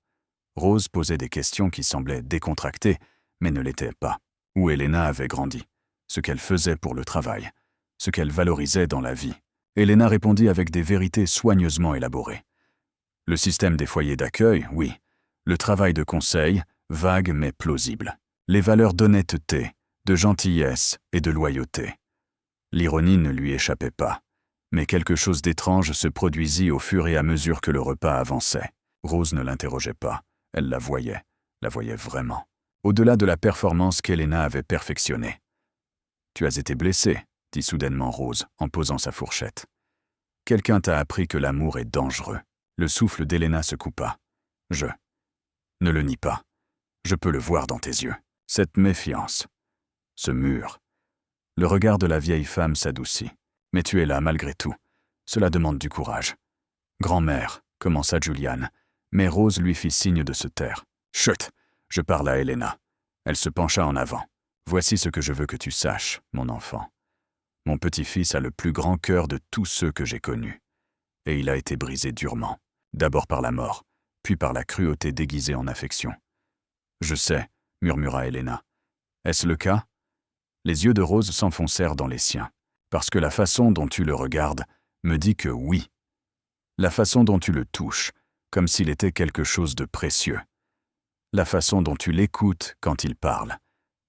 Rose posait des questions qui semblaient décontractées, mais ne l'étaient pas. Où Elena avait grandi, ce qu'elle faisait pour le travail, ce qu'elle valorisait dans la vie. Elena répondit avec des vérités soigneusement élaborées. Le système des foyers d'accueil, oui. Le travail de conseil, vague mais plausible. Les valeurs d'honnêteté, de gentillesse et de loyauté. L'ironie ne lui échappait pas. Mais quelque chose d'étrange se produisit au fur et à mesure que le repas avançait. Rose ne l'interrogeait pas. Elle la voyait vraiment. Au-delà de la performance qu'Elena avait perfectionnée. « Tu as été blessée, » dit soudainement Rose en posant sa fourchette. « Quelqu'un t'a appris que l'amour est dangereux. » Le souffle d'Elena se coupa. « Ne le nie pas. Je peux le voir dans tes yeux. Cette méfiance. Ce mur. » Le regard de la vieille femme s'adoucit. « Mais tu es là malgré tout. Cela demande du courage. »« Grand-mère, » commença Julian, mais Rose lui fit signe de se taire. « Chut, je parle à Elena. » Elle se pencha en avant. « Voici ce que je veux que tu saches, mon enfant. Mon petit-fils a le plus grand cœur de tous ceux que j'ai connus. Et il a été brisé durement, d'abord par la mort, puis par la cruauté déguisée en affection. »« Je sais, » murmura Elena. « Est-ce le cas ?» Les yeux de Rose s'enfoncèrent dans les siens. « Parce que la façon dont tu le regardes me dit que oui. La façon dont tu le touches, comme s'il était quelque chose de précieux. La façon dont tu l'écoutes quand il parle,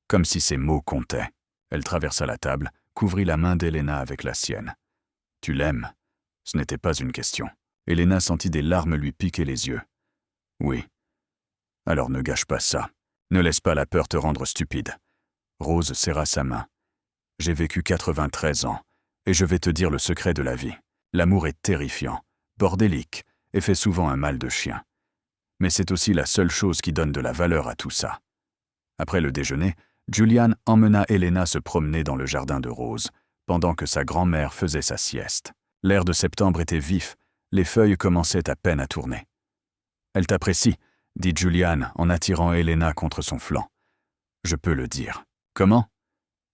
comme si ses mots comptaient. » Elle traversa la table, couvrit la main d'Elena avec la sienne. « Tu l'aimes ?» Ce n'était pas une question. Elena sentit des larmes lui piquer les yeux. « Oui. » « Alors ne gâche pas ça. Ne laisse pas la peur te rendre stupide. » Rose serra sa main. « J'ai vécu 93 ans, et je vais te dire le secret de la vie. L'amour est terrifiant, bordélique, et fait souvent un mal de chien. Mais c'est aussi la seule chose qui donne de la valeur à tout ça. » Après le déjeuner, Julian emmena Elena se promener dans le jardin de Rose, pendant que sa grand-mère faisait sa sieste. L'air de septembre était vif, les feuilles commençaient à peine à tourner. « Elle t'apprécie, » dit Julian en attirant Elena contre son flanc. « Je peux le dire. »« Comment ?»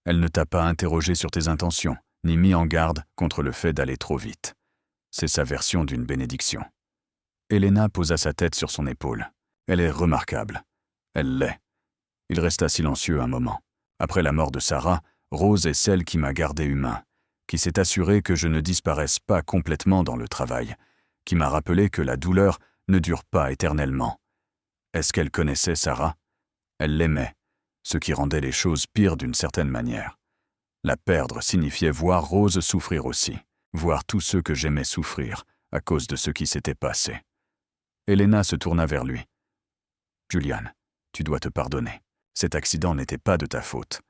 Elle ne t'a pas interrogé sur tes intentions, ni mis en garde contre le fait d'aller trop vite. C'est sa version d'une bénédiction. Elena posa sa tête sur son épaule. Elle est remarquable. Elle l'est. Il resta silencieux un moment. Après la mort de Sarah, Rose est celle qui m'a gardé humain, qui s'est assurée que je ne disparaisse pas complètement dans le travail, qui m'a rappelé que la douleur ne dure pas éternellement. Est-ce qu'elle connaissait Sarah ? Elle l'aimait, ce qui rendait les choses pires d'une certaine manière. La perdre signifiait voir Rose souffrir aussi, voir tous ceux que j'aimais souffrir à cause de ce qui s'était passé. Elena se tourna vers lui. « Julian, tu dois te pardonner. Cet accident n'était pas de ta faute.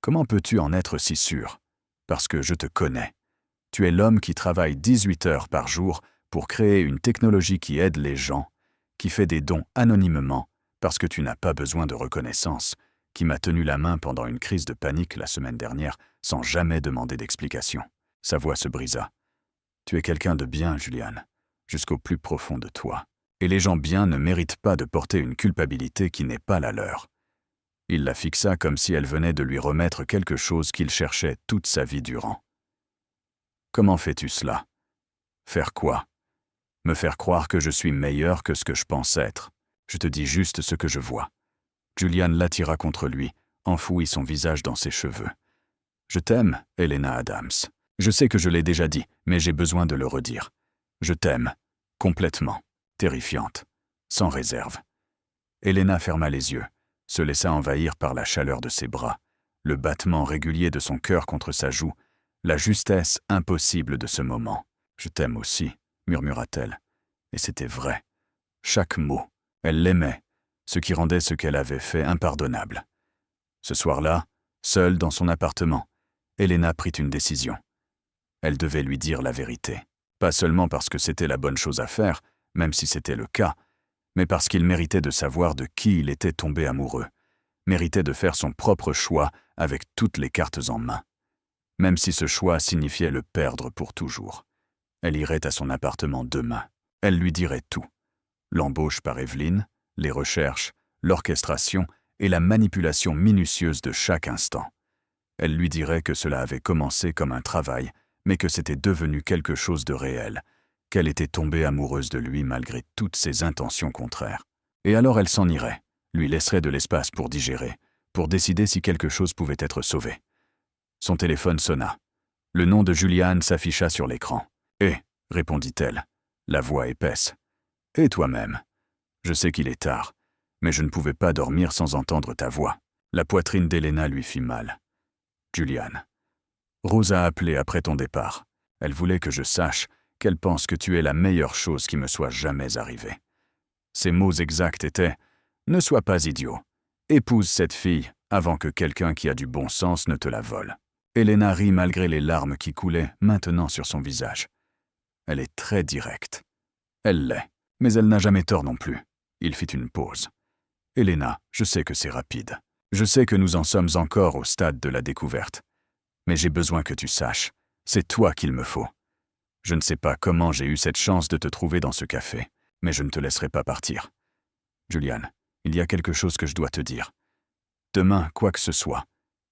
Comment peux-tu en être si sûr? Parce que je te connais. Tu es l'homme qui travaille 18 heures par jour pour créer une technologie qui aide les gens, qui fait des dons anonymement parce que tu n'as pas besoin de reconnaissance, qui m'a tenu la main pendant une crise de panique la semaine dernière sans jamais demander d'explication. » Sa voix se brisa. « Tu es quelqu'un de bien, Julian, jusqu'au plus profond de toi. Et les gens bien ne méritent pas de porter une culpabilité qui n'est pas la leur. » Il la fixa comme si elle venait de lui remettre quelque chose qu'il cherchait toute sa vie durant. « Comment fais-tu cela? Faire quoi? Me faire croire que je suis meilleur que ce que je pense être. Je te dis juste ce que je vois. » Julian l'attira contre lui, enfouit son visage dans ses cheveux. « Je t'aime, Elena Adams. Je sais que je l'ai déjà dit, mais j'ai besoin de le redire. Je t'aime, complètement, terrifiante, sans réserve. » Elena ferma les yeux, se laissa envahir par la chaleur de ses bras, le battement régulier de son cœur contre sa joue, la justesse impossible de ce moment. « Je t'aime aussi, » murmura-t-elle. Et c'était vrai. Chaque mot. Elle l'aimait, ce qui rendait ce qu'elle avait fait impardonnable. Ce soir-là, seule dans son appartement, Elena prit une décision. Elle devait lui dire la vérité. Pas seulement parce que c'était la bonne chose à faire, même si c'était le cas, mais parce qu'il méritait de savoir de qui il était tombé amoureux, méritait de faire son propre choix avec toutes les cartes en main. Même si ce choix signifiait le perdre pour toujours. Elle irait à son appartement demain. Elle lui dirait tout. L'embauche par Evelyn, les recherches, l'orchestration et la manipulation minutieuse de chaque instant. Elle lui dirait que cela avait commencé comme un travail, mais que c'était devenu quelque chose de réel, qu'elle était tombée amoureuse de lui malgré toutes ses intentions contraires. Et alors elle s'en irait, lui laisserait de l'espace pour digérer, pour décider si quelque chose pouvait être sauvé. Son téléphone sonna. Le nom de Julian s'afficha sur l'écran. « Eh » répondit-elle, la voix épaisse. « Et toi-même? Je sais qu'il est tard, mais je ne pouvais pas dormir sans entendre ta voix. » La poitrine d'Elena lui fit mal. « Julian, Rose a appelé après ton départ. Elle voulait que je sache qu'elle pense que tu es la meilleure chose qui me soit jamais arrivée. » Ses mots exacts étaient « Ne sois pas idiot. Épouse cette fille avant que quelqu'un qui a du bon sens ne te la vole. » Elena rit malgré les larmes qui coulaient maintenant sur son visage. Elle est très directe. Elle l'est, mais elle n'a jamais tort non plus. Il fit une pause. « Elena, je sais que c'est rapide. Je sais que nous en sommes encore au stade de la découverte. Mais j'ai besoin que tu saches, c'est toi qu'il me faut. Je ne sais pas comment j'ai eu cette chance de te trouver dans ce café, mais je ne te laisserai pas partir. Julian, il y a quelque chose que je dois te dire. Demain, quoi que ce soit,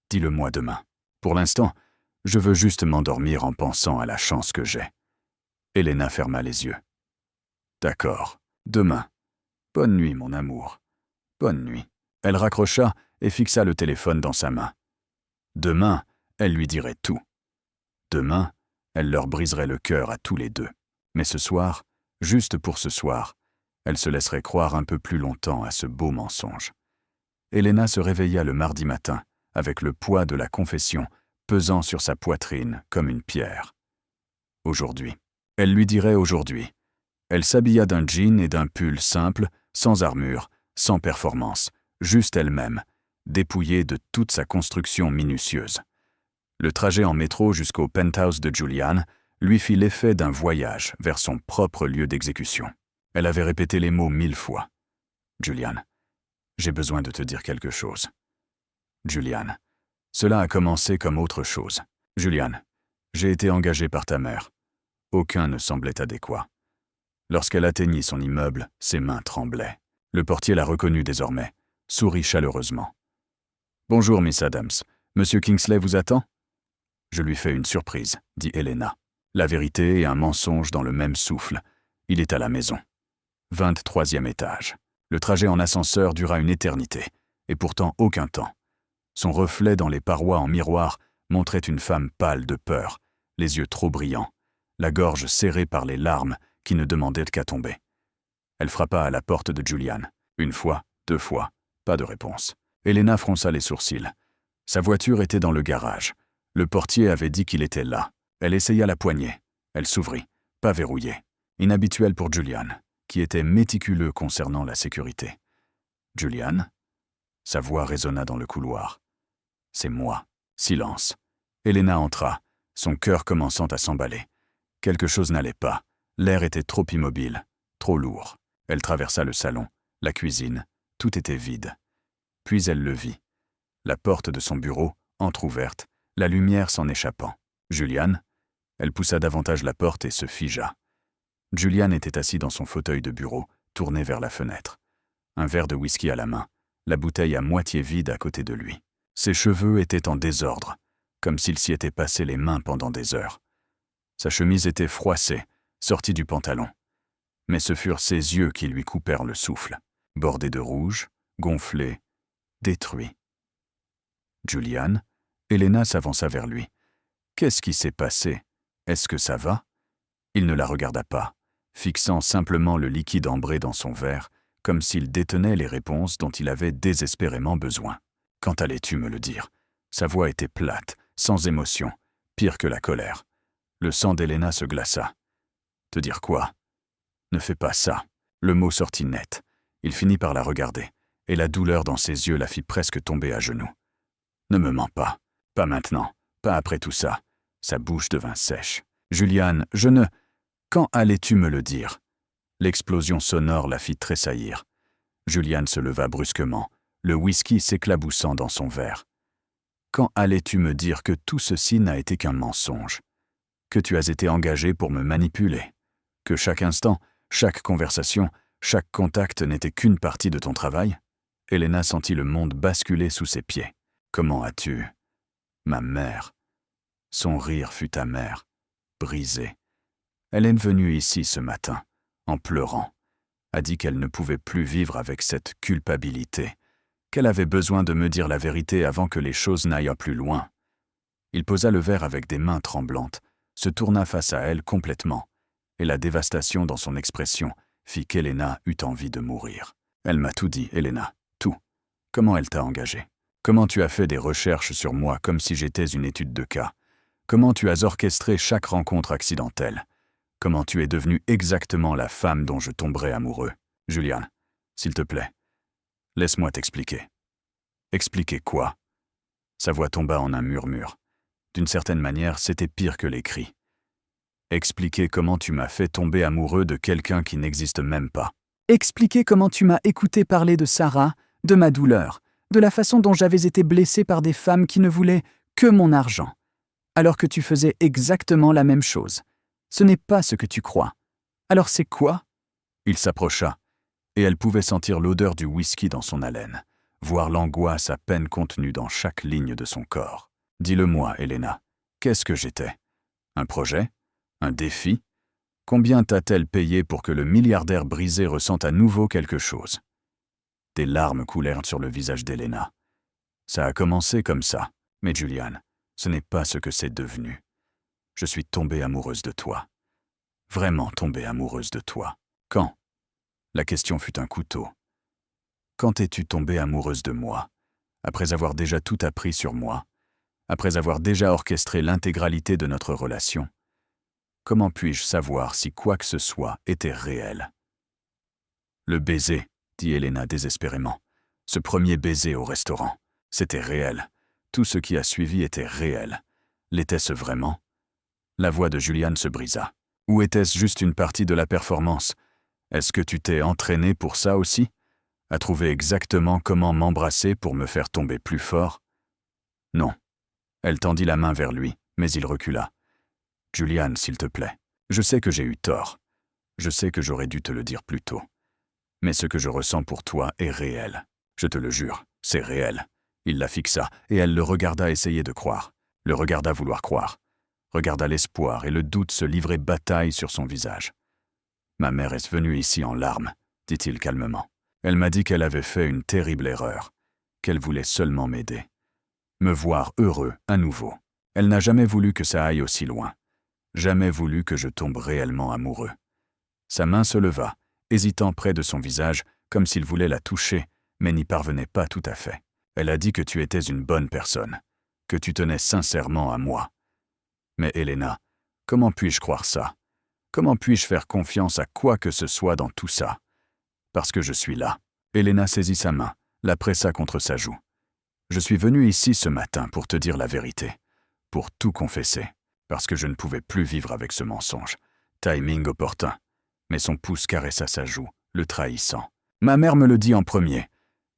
dis-le-moi demain. Pour l'instant, je veux juste m'endormir en pensant à la chance que j'ai. » Elena ferma les yeux. « D'accord, demain. Bonne nuit, mon amour. Bonne nuit. » Elle raccrocha et fixa le téléphone dans sa main. Demain, elle lui dirait tout. Demain, elle leur briserait le cœur à tous les deux. Mais ce soir, juste pour ce soir, elle se laisserait croire un peu plus longtemps à ce beau mensonge. Elena se réveilla le mardi matin, avec le poids de la confession pesant sur sa poitrine comme une pierre. Aujourd'hui. Elle lui dirait aujourd'hui. Elle s'habilla d'un jean et d'un pull simple, sans armure, sans performance, juste elle-même, dépouillée de toute sa construction minutieuse. Le trajet en métro jusqu'au penthouse de Julian lui fit l'effet d'un voyage vers son propre lieu d'exécution. Elle avait répété les mots 1000 fois. « Julian, j'ai besoin de te dire quelque chose. Julian, cela a commencé comme autre chose. Julian, j'ai été engagé par ta mère. Aucun ne semblait adéquat. Lorsqu'elle atteignit son immeuble, ses mains tremblaient. Le portier la reconnut désormais, sourit chaleureusement. « Bonjour, Miss Adams. Monsieur Kingsley vous attend ?» Je lui fais une surprise, dit Elena. La vérité et un mensonge dans le même souffle. Il est à la maison. 23e étage. Le trajet en ascenseur dura une éternité, et pourtant aucun temps. Son reflet dans les parois en miroir montrait une femme pâle de peur, les yeux trop brillants, la gorge serrée par les larmes qui ne demandaient qu'à tomber. Elle frappa à la porte de Julian. Une fois, deux fois, pas de réponse. Elena fronça les sourcils. Sa voiture était dans le garage. Le portier avait dit qu'il était là. Elle essaya la poignée. Elle s'ouvrit, pas verrouillée. Inhabituel pour Julian, qui était méticuleux concernant la sécurité. « Julian ?» Sa voix résonna dans le couloir. « C'est moi. » Silence. Elena entra, son cœur commençant à s'emballer. Quelque chose n'allait pas. L'air était trop immobile, trop lourd. Elle traversa le salon, la cuisine. Tout était vide. Puis elle le vit. La porte de son bureau, entr'ouverte, la lumière s'en échappant. « Julian ?» Elle poussa davantage la porte et se figea. Julian était assis dans son fauteuil de bureau, tourné vers la fenêtre. Un verre de whisky à la main, la bouteille à moitié vide à côté de lui. Ses cheveux étaient en désordre, comme s'il s'y était passé les mains pendant des heures. Sa chemise était froissée, sortie du pantalon. Mais ce furent ses yeux qui lui coupèrent le souffle, bordés de rouge, gonflés, détruits. « Julian ?» Elena s'avança vers lui. « Qu'est-ce qui s'est passé? Est-ce que ça va ?» Il ne la regarda pas, fixant simplement le liquide ambré dans son verre, comme s'il détenait les réponses dont il avait désespérément besoin. « Quand allais-tu me le dire ?» Sa voix était plate, sans émotion, pire que la colère. Le sang d'Elena se glaça. « Te dire quoi ? Ne fais pas ça. » Le mot sortit net. Il finit par la regarder, et la douleur dans ses yeux la fit presque tomber à genoux. « Ne me mens pas. Pas maintenant. Pas après tout ça. » Sa bouche devint sèche. « Julian, je ne... Quand allais-tu me le dire ?» L'explosion sonore la fit tressaillir. Julian se leva brusquement, le whisky s'éclaboussant dans son verre. « Quand allais-tu me dire que tout ceci n'a été qu'un mensonge? Que tu as été engagé pour me manipuler? Que chaque instant, chaque conversation, chaque contact n'était qu'une partie de ton travail ?» Elena sentit le monde basculer sous ses pieds. « Comment as-tu... » Ma mère. Son rire fut amer, brisé. Elle est venue ici ce matin, en pleurant, a dit qu'elle ne pouvait plus vivre avec cette culpabilité, qu'elle avait besoin de me dire la vérité avant que les choses n'aillent plus loin. Il posa le verre avec des mains tremblantes, se tourna face à elle complètement, et la dévastation dans son expression fit qu'Elena eut envie de mourir. « Elle m'a tout dit, Elena, tout. Comment elle t'a engagé? Comment tu as fait des recherches sur moi comme si j'étais une étude de cas? Comment tu as orchestré chaque rencontre accidentelle? Comment tu es devenue exactement la femme dont je tomberais amoureux? Julian, s'il te plaît, laisse-moi t'expliquer. » « Expliquer quoi ?» Sa voix tomba en un murmure. D'une certaine manière, c'était pire que les cris. « Expliquer comment tu m'as fait tomber amoureux de quelqu'un qui n'existe même pas. » «
Expliquer comment tu m'as écouté parler de Sarah, de ma douleur, de la façon dont j'avais été blessée par des femmes qui ne voulaient que mon argent, alors que tu faisais exactement la même chose. Ce n'est pas ce que tu crois. Alors c'est quoi ?»
Il s'approcha, et elle pouvait sentir l'odeur du whisky dans son haleine, voir l'angoisse à peine contenue dans chaque ligne de son corps. « Dis-le-moi, Elena, qu'est-ce que j'étais? Un projet? Un défi? Combien t'a-t-elle payé pour que le milliardaire brisé ressente à nouveau quelque chose ?» Des larmes coulèrent sur le visage d'Elena. Ça a commencé comme ça, mais Julian, ce n'est pas ce que c'est devenu. Je suis tombée amoureuse de toi. Vraiment tombée amoureuse de toi. Quand? La question fut un couteau. Quand es-tu tombée amoureuse de moi? Après avoir déjà tout appris sur moi? Après avoir déjà orchestré l'intégralité de notre relation? Comment puis-je savoir si quoi que ce soit était réel? Le baiser, dit Elena désespérément. Ce premier baiser au restaurant, c'était réel. Tout ce qui a suivi était réel. L'était-ce vraiment? La voix de Julian se brisa. Ou était-ce juste une partie de la performance? Est-ce que tu t'es entraîné pour ça aussi? À trouver exactement comment m'embrasser pour me faire tomber plus fort? Non. Elle tendit la main vers lui, mais il recula. Julian, s'il te plaît, je sais que j'ai eu tort. Je sais que j'aurais dû te le dire plus tôt. Mais ce que je ressens pour toi est réel. Je te le jure, c'est réel. Il la fixa, et elle le regarda essayer de croire. Le regarda vouloir croire. Regarda l'espoir et le doute se livrer bataille sur son visage. « Ma mère est venue ici en larmes, » dit-il calmement. Elle m'a dit qu'elle avait fait une terrible erreur, qu'elle voulait seulement m'aider. Me voir heureux à nouveau. Elle n'a jamais voulu que ça aille aussi loin. Jamais voulu que je tombe réellement amoureux. Sa main se leva, hésitant près de son visage, comme s'il voulait la toucher, mais n'y parvenait pas tout à fait. Elle a dit que tu étais une bonne personne, que tu tenais sincèrement à moi. Mais Elena, comment puis-je croire ça? Comment puis-je faire confiance à quoi que ce soit dans tout ça? Parce que je suis là. Elena saisit sa main, la pressa contre sa joue. Je suis venu ici ce matin pour te dire la vérité, pour tout confesser, parce que je ne pouvais plus vivre avec ce mensonge. Timing opportun. Mais son pouce caressa sa joue, le trahissant. Ma mère me le dit en premier.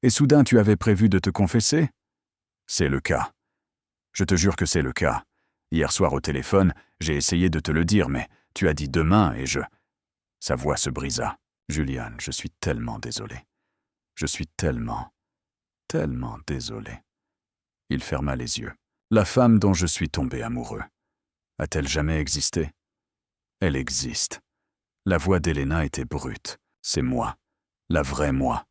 Et soudain tu avais prévu de te confesser? C'est le cas. Je te jure que c'est le cas. Hier soir au téléphone, j'ai essayé de te le dire, mais tu as dit demain et je... Sa voix se brisa. Julian, je suis tellement désolé. Je suis tellement désolé. Il ferma les yeux. La femme dont je suis tombé amoureux. A-t-elle jamais existé? Elle existe. La voix d'Elena était brute. C'est moi. La vraie moi.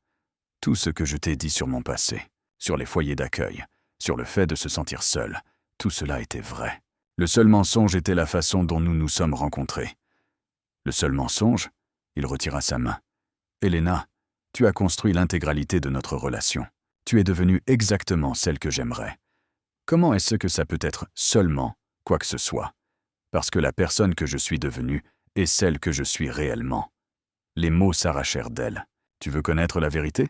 Tout ce que je t'ai dit sur mon passé, sur les foyers d'accueil, sur le fait de se sentir seul, tout cela était vrai. Le seul mensonge était la façon dont nous nous sommes rencontrés. Le seul mensonge? Il retira sa main. Elena, tu as construit l'intégralité de notre relation. Tu es devenue exactement celle que j'aimerais. Comment est-ce que ça peut être seulement quoi que ce soit? Parce que la personne que je suis devenue est celle que je suis réellement. Les mots s'arrachèrent d'elle. Tu veux connaître la vérité?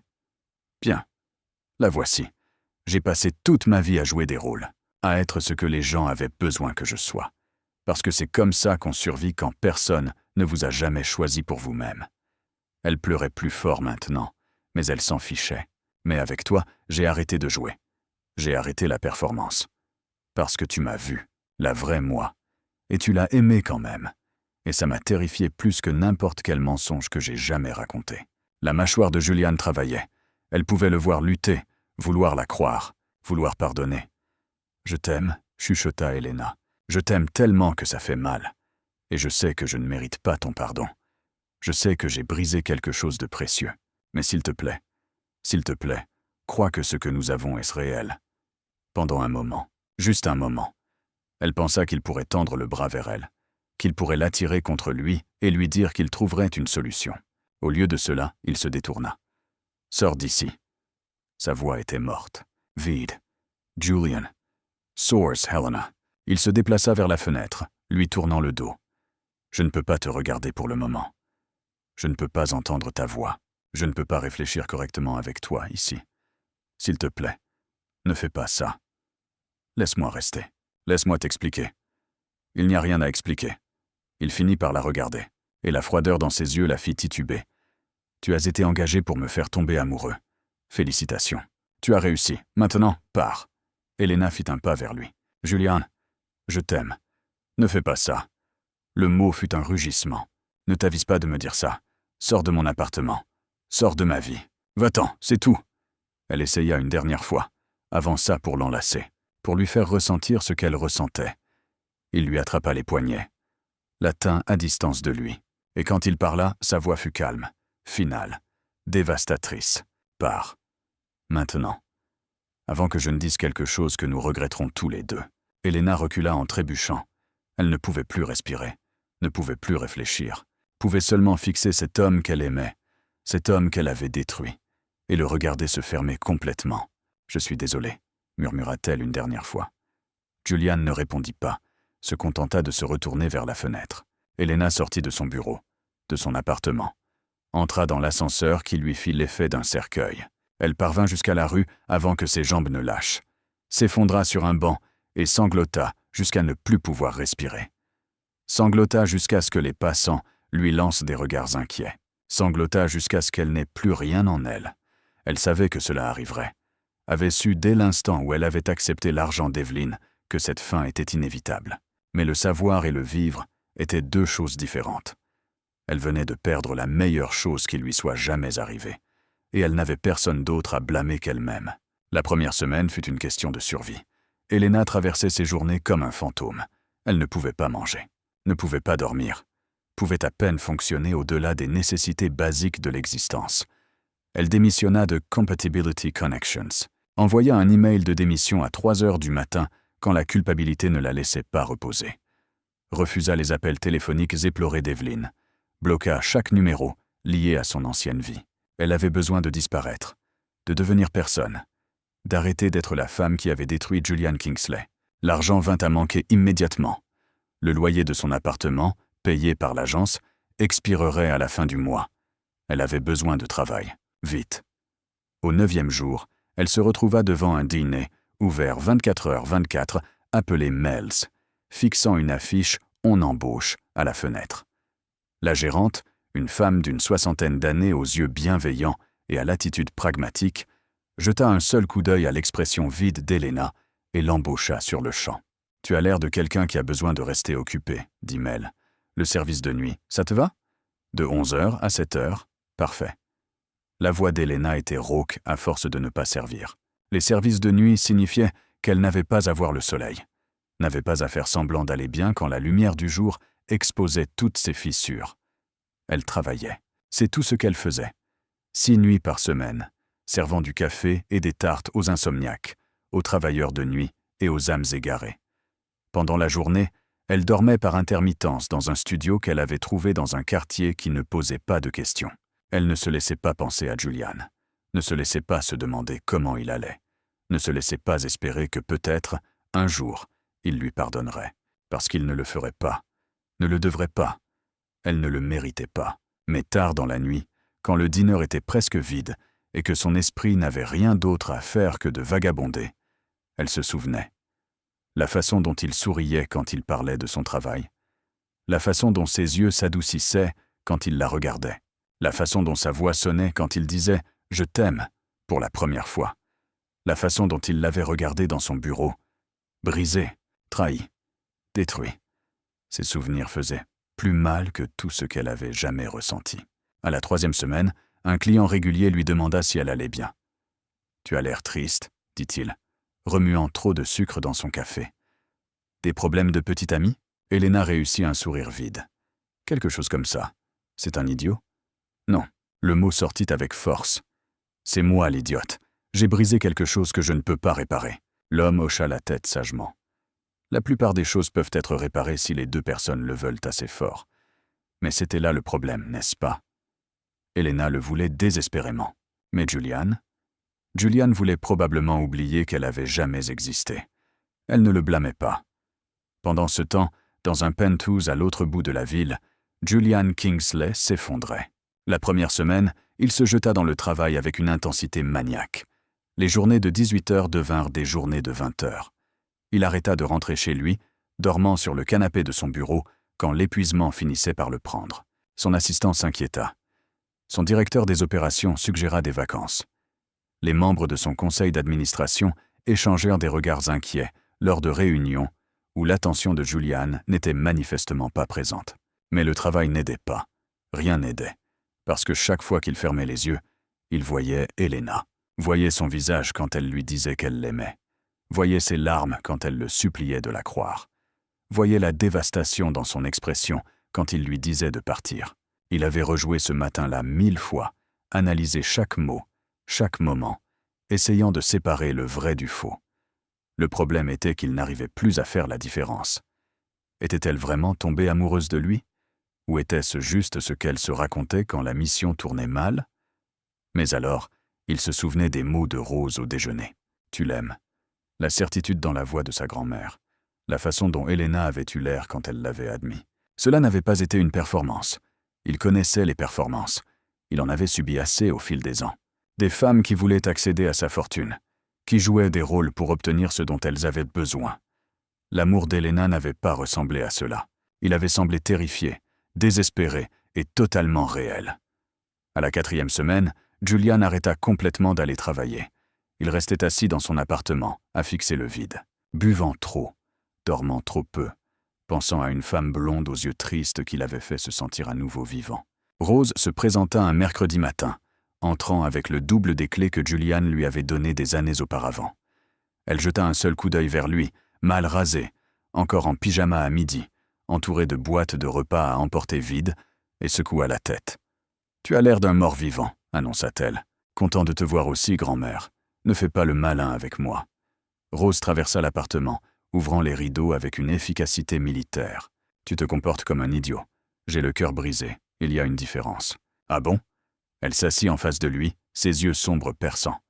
Bien. La voici. J'ai passé toute ma vie à jouer des rôles, à être ce que les gens avaient besoin que je sois. Parce que c'est comme ça qu'on survit quand personne ne vous a jamais choisi pour vous-même. Elle pleurait plus fort maintenant, mais elle s'en fichait. Mais avec toi, j'ai arrêté de jouer. J'ai arrêté la performance. Parce que tu m'as vu, la vraie moi. Et tu l'as aimé quand même. Et ça m'a terrifié plus que n'importe quel mensonge que j'ai jamais raconté. La mâchoire de Julian travaillait. Elle pouvait le voir lutter, vouloir la croire, vouloir pardonner. « Je t'aime », chuchota Elena. « Je t'aime tellement que ça fait mal. Et je sais que je ne mérite pas ton pardon. Je sais que j'ai brisé quelque chose de précieux. Mais s'il te plaît, crois que ce que nous avons est réel. » Pendant un moment, juste un moment, elle pensa qu'il pourrait tendre le bras vers elle, qu'il pourrait l'attirer contre lui et lui dire qu'il trouverait une solution. Au lieu de cela, il se détourna. « Sors d'ici. » Sa voix était morte. Vide. « Julian. »« Source, Helena. » Il se déplaça vers la fenêtre, lui tournant le dos. « Je ne peux pas te regarder pour le moment. Je ne peux pas entendre ta voix. Je ne peux pas réfléchir correctement avec toi ici. S'il te plaît, ne fais pas ça. Laisse-moi rester. Laisse-moi t'expliquer. » Il n'y a rien à expliquer. Il finit par la regarder, et la froideur dans ses yeux la fit tituber. « Tu as été engagé pour me faire tomber amoureux. Félicitations. Tu as réussi. Maintenant, pars. » Elena fit un pas vers lui. « Julian, je t'aime. Ne fais pas ça. » Le mot fut un rugissement. « Ne t'avise pas de me dire ça. Sors de mon appartement. Sors de ma vie. Va-t'en, c'est tout. » Elle essaya une dernière fois, avança pour l'enlacer, pour lui faire ressentir ce qu'elle ressentait. Il lui attrapa les poignets, la tint à distance de lui, et quand il parla, sa voix fut calme, finale, dévastatrice. « Pars. Maintenant. Avant que je ne dise quelque chose que nous regretterons tous les deux. » Elena recula en trébuchant. Elle ne pouvait plus respirer, ne pouvait plus réfléchir, pouvait seulement fixer cet homme qu'elle aimait, cet homme qu'elle avait détruit, et le regarder se fermer complètement. « Je suis désolée, » murmura-t-elle une dernière fois. Julian ne répondit pas, se contenta de se retourner vers la fenêtre. Elena sortit de son bureau, de son appartement, entra dans l'ascenseur qui lui fit l'effet d'un cercueil. Elle parvint jusqu'à la rue avant que ses jambes ne lâchent, s'effondra sur un banc et sanglota jusqu'à ne plus pouvoir respirer. Sanglota jusqu'à ce que les passants lui lancent des regards inquiets. Sanglota jusqu'à ce qu'elle n'ait plus rien en elle. Elle savait que cela arriverait, avait su dès l'instant où elle avait accepté l'argent d'Evelyn que cette fin était inévitable. Mais le savoir et le vivre étaient deux choses différentes. Elle venait de perdre la meilleure chose qui lui soit jamais arrivée, et elle n'avait personne d'autre à blâmer qu'elle-même. La première semaine fut une question de survie. Elena traversait ses journées comme un fantôme. Elle ne pouvait pas manger, ne pouvait pas dormir, pouvait à peine fonctionner au-delà des nécessités basiques de l'existence. Elle démissionna de Compatibility Connections, envoya un email de démission à 3 heures du matin quand la culpabilité ne la laissait pas reposer. Refusa les appels téléphoniques éplorés d'Evelyn, bloqua chaque numéro lié à son ancienne vie. Elle avait besoin de disparaître, de devenir personne, d'arrêter d'être la femme qui avait détruit Julian Kingsley. L'argent vint à manquer immédiatement. Le loyer de son appartement, payé par l'agence, expirerait à la fin du mois. Elle avait besoin de travail, vite. Au 9e jour, elle se retrouva devant un dîner, ouvert 24h24, appelé Mel's, fixant une affiche « On embauche » à la fenêtre. La gérante, une femme d'une 60aine d'années aux yeux bienveillants et à l'attitude pragmatique, jeta un seul coup d'œil à l'expression vide d'Elena et l'embaucha sur le champ. « Tu as l'air de quelqu'un qui a besoin de rester occupé, » dit Mel. « Le service de nuit, ça te va ? De 11h à 7h, parfait. » La voix d'Elena était rauque à force de ne pas servir. Les services de nuit signifiaient qu'elle n'avait pas à voir le soleil, n'avait pas à faire semblant d'aller bien quand la lumière du jour exposait toutes ses fissures. Elle travaillait. C'est tout ce qu'elle faisait. 6 nuits par semaine, servant du café et des tartes aux insomniaques, aux travailleurs de nuit et aux âmes égarées. Pendant la journée, elle dormait par intermittence dans un studio qu'elle avait trouvé dans un quartier qui ne posait pas de questions. Elle ne se laissait pas penser à Julian, ne se laissait pas se demander comment il allait, ne se laissait pas espérer que peut-être, un jour, il lui pardonnerait, parce qu'il ne le ferait pas, ne le devrait pas. Elle ne le méritait pas. Mais tard dans la nuit, quand le dîner était presque vide et que son esprit n'avait rien d'autre à faire que de vagabonder, elle se souvenait. La façon dont il souriait quand il parlait de son travail, la façon dont ses yeux s'adoucissaient quand il la regardait, la façon dont sa voix sonnait quand il disait « Je t'aime » pour la première fois, la façon dont il l'avait regardée dans son bureau, brisé, trahi, détruit. Ses souvenirs faisaient plus mal que tout ce qu'elle avait jamais ressenti. À la 3e semaine, un client régulier lui demanda si elle allait bien. « Tu as l'air triste, » dit-il, remuant trop de sucre dans son café. « Des problèmes de petite amie ?» Elena réussit un sourire vide. « Quelque chose comme ça. C'est un idiot ?» « Non. » Le mot sortit avec force. « C'est moi l'idiote. J'ai brisé quelque chose que je ne peux pas réparer. » L'homme hocha la tête sagement. La plupart des choses peuvent être réparées si les 2 personnes le veulent assez fort. Mais c'était là le problème, n'est-ce pas? Elena le voulait désespérément. Mais Julian voulait probablement oublier qu'elle avait jamais existé. Elle ne le blâmait pas. Pendant ce temps, dans un penthouse à l'autre bout de la ville, Julian Kingsley s'effondrait. La première semaine, il se jeta dans le travail avec une intensité maniaque. Les journées de 18h devinrent des journées de 20h. Il arrêta de rentrer chez lui, dormant sur le canapé de son bureau, quand l'épuisement finissait par le prendre. Son assistant s'inquiéta. Son directeur des opérations suggéra des vacances. Les membres de son conseil d'administration échangèrent des regards inquiets lors de réunions où l'attention de Julian n'était manifestement pas présente. Mais le travail n'aidait pas. Rien n'aidait. Parce que chaque fois qu'il fermait les yeux, il voyait Elena, voyait son visage quand elle lui disait qu'elle l'aimait, voyait ses larmes quand elle le suppliait de la croire, voyait la dévastation dans son expression quand il lui disait de partir. Il avait rejoué ce matin-là 1000 fois, analysé chaque mot, chaque moment, essayant de séparer le vrai du faux. Le problème était qu'il n'arrivait plus à faire la différence. Était-elle vraiment tombée amoureuse de lui ? Ou était-ce juste ce qu'elle se racontait quand la mission tournait mal ? Mais alors, il se souvenait des mots de Rose au déjeuner. « Tu l'aimes ». La certitude dans la voix de sa grand-mère. La façon dont Elena avait eu l'air quand elle l'avait admis. Cela n'avait pas été une performance. Il connaissait les performances. Il en avait subi assez au fil des ans. Des femmes qui voulaient accéder à sa fortune, qui jouaient des rôles pour obtenir ce dont elles avaient besoin. L'amour d'Elena n'avait pas ressemblé à cela. Il avait semblé terrifié, désespéré et totalement réel. À la 4e semaine, Julian arrêta complètement d'aller travailler. Il restait assis dans son appartement, à fixer le vide, buvant trop, dormant trop peu, pensant à une femme blonde aux yeux tristes qui l'avait fait se sentir à nouveau vivant. Rose se présenta un mercredi matin, entrant avec le double des clés que Julian lui avait données des années auparavant. Elle jeta un seul coup d'œil vers lui, mal rasé, encore en pyjama à midi, entouré de boîtes de repas à emporter vides, et secoua la tête. « Tu as l'air d'un mort-vivant », annonça-t-elle. « Content de te voir aussi, grand-mère. Ne fais pas le malin avec moi. » Rose traversa l'appartement, ouvrant les rideaux avec une efficacité militaire. « Tu te comportes comme un idiot. J'ai le cœur brisé. Il y a une différence. »« Ah bon ?» Elle s'assit en face de lui, ses yeux sombres perçants.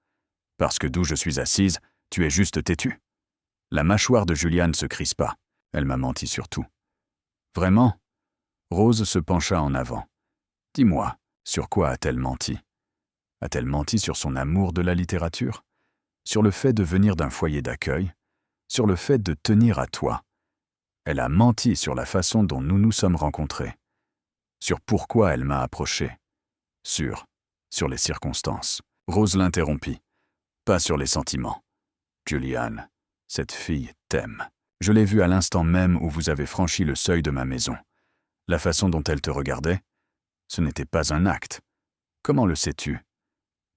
Parce que d'où je suis assise, tu es juste têtue. La mâchoire de Juliane se crispa. Elle m'a menti sur tout. Vraiment? Rose se pencha en avant. Dis-moi, sur quoi a-t-elle menti? A-t-elle menti sur son amour de la littérature? Sur le fait de venir d'un foyer d'accueil? Sur le fait de tenir à toi? Elle a menti sur la façon dont nous nous sommes rencontrés. Sur pourquoi elle m'a approché. Sur les circonstances. Rose l'interrompit. Pas sur les sentiments. Juliane, cette fille t'aime. Je l'ai vue à l'instant même où vous avez franchi le seuil de ma maison. La façon dont elle te regardait, ce n'était pas un acte. Comment le sais-tu?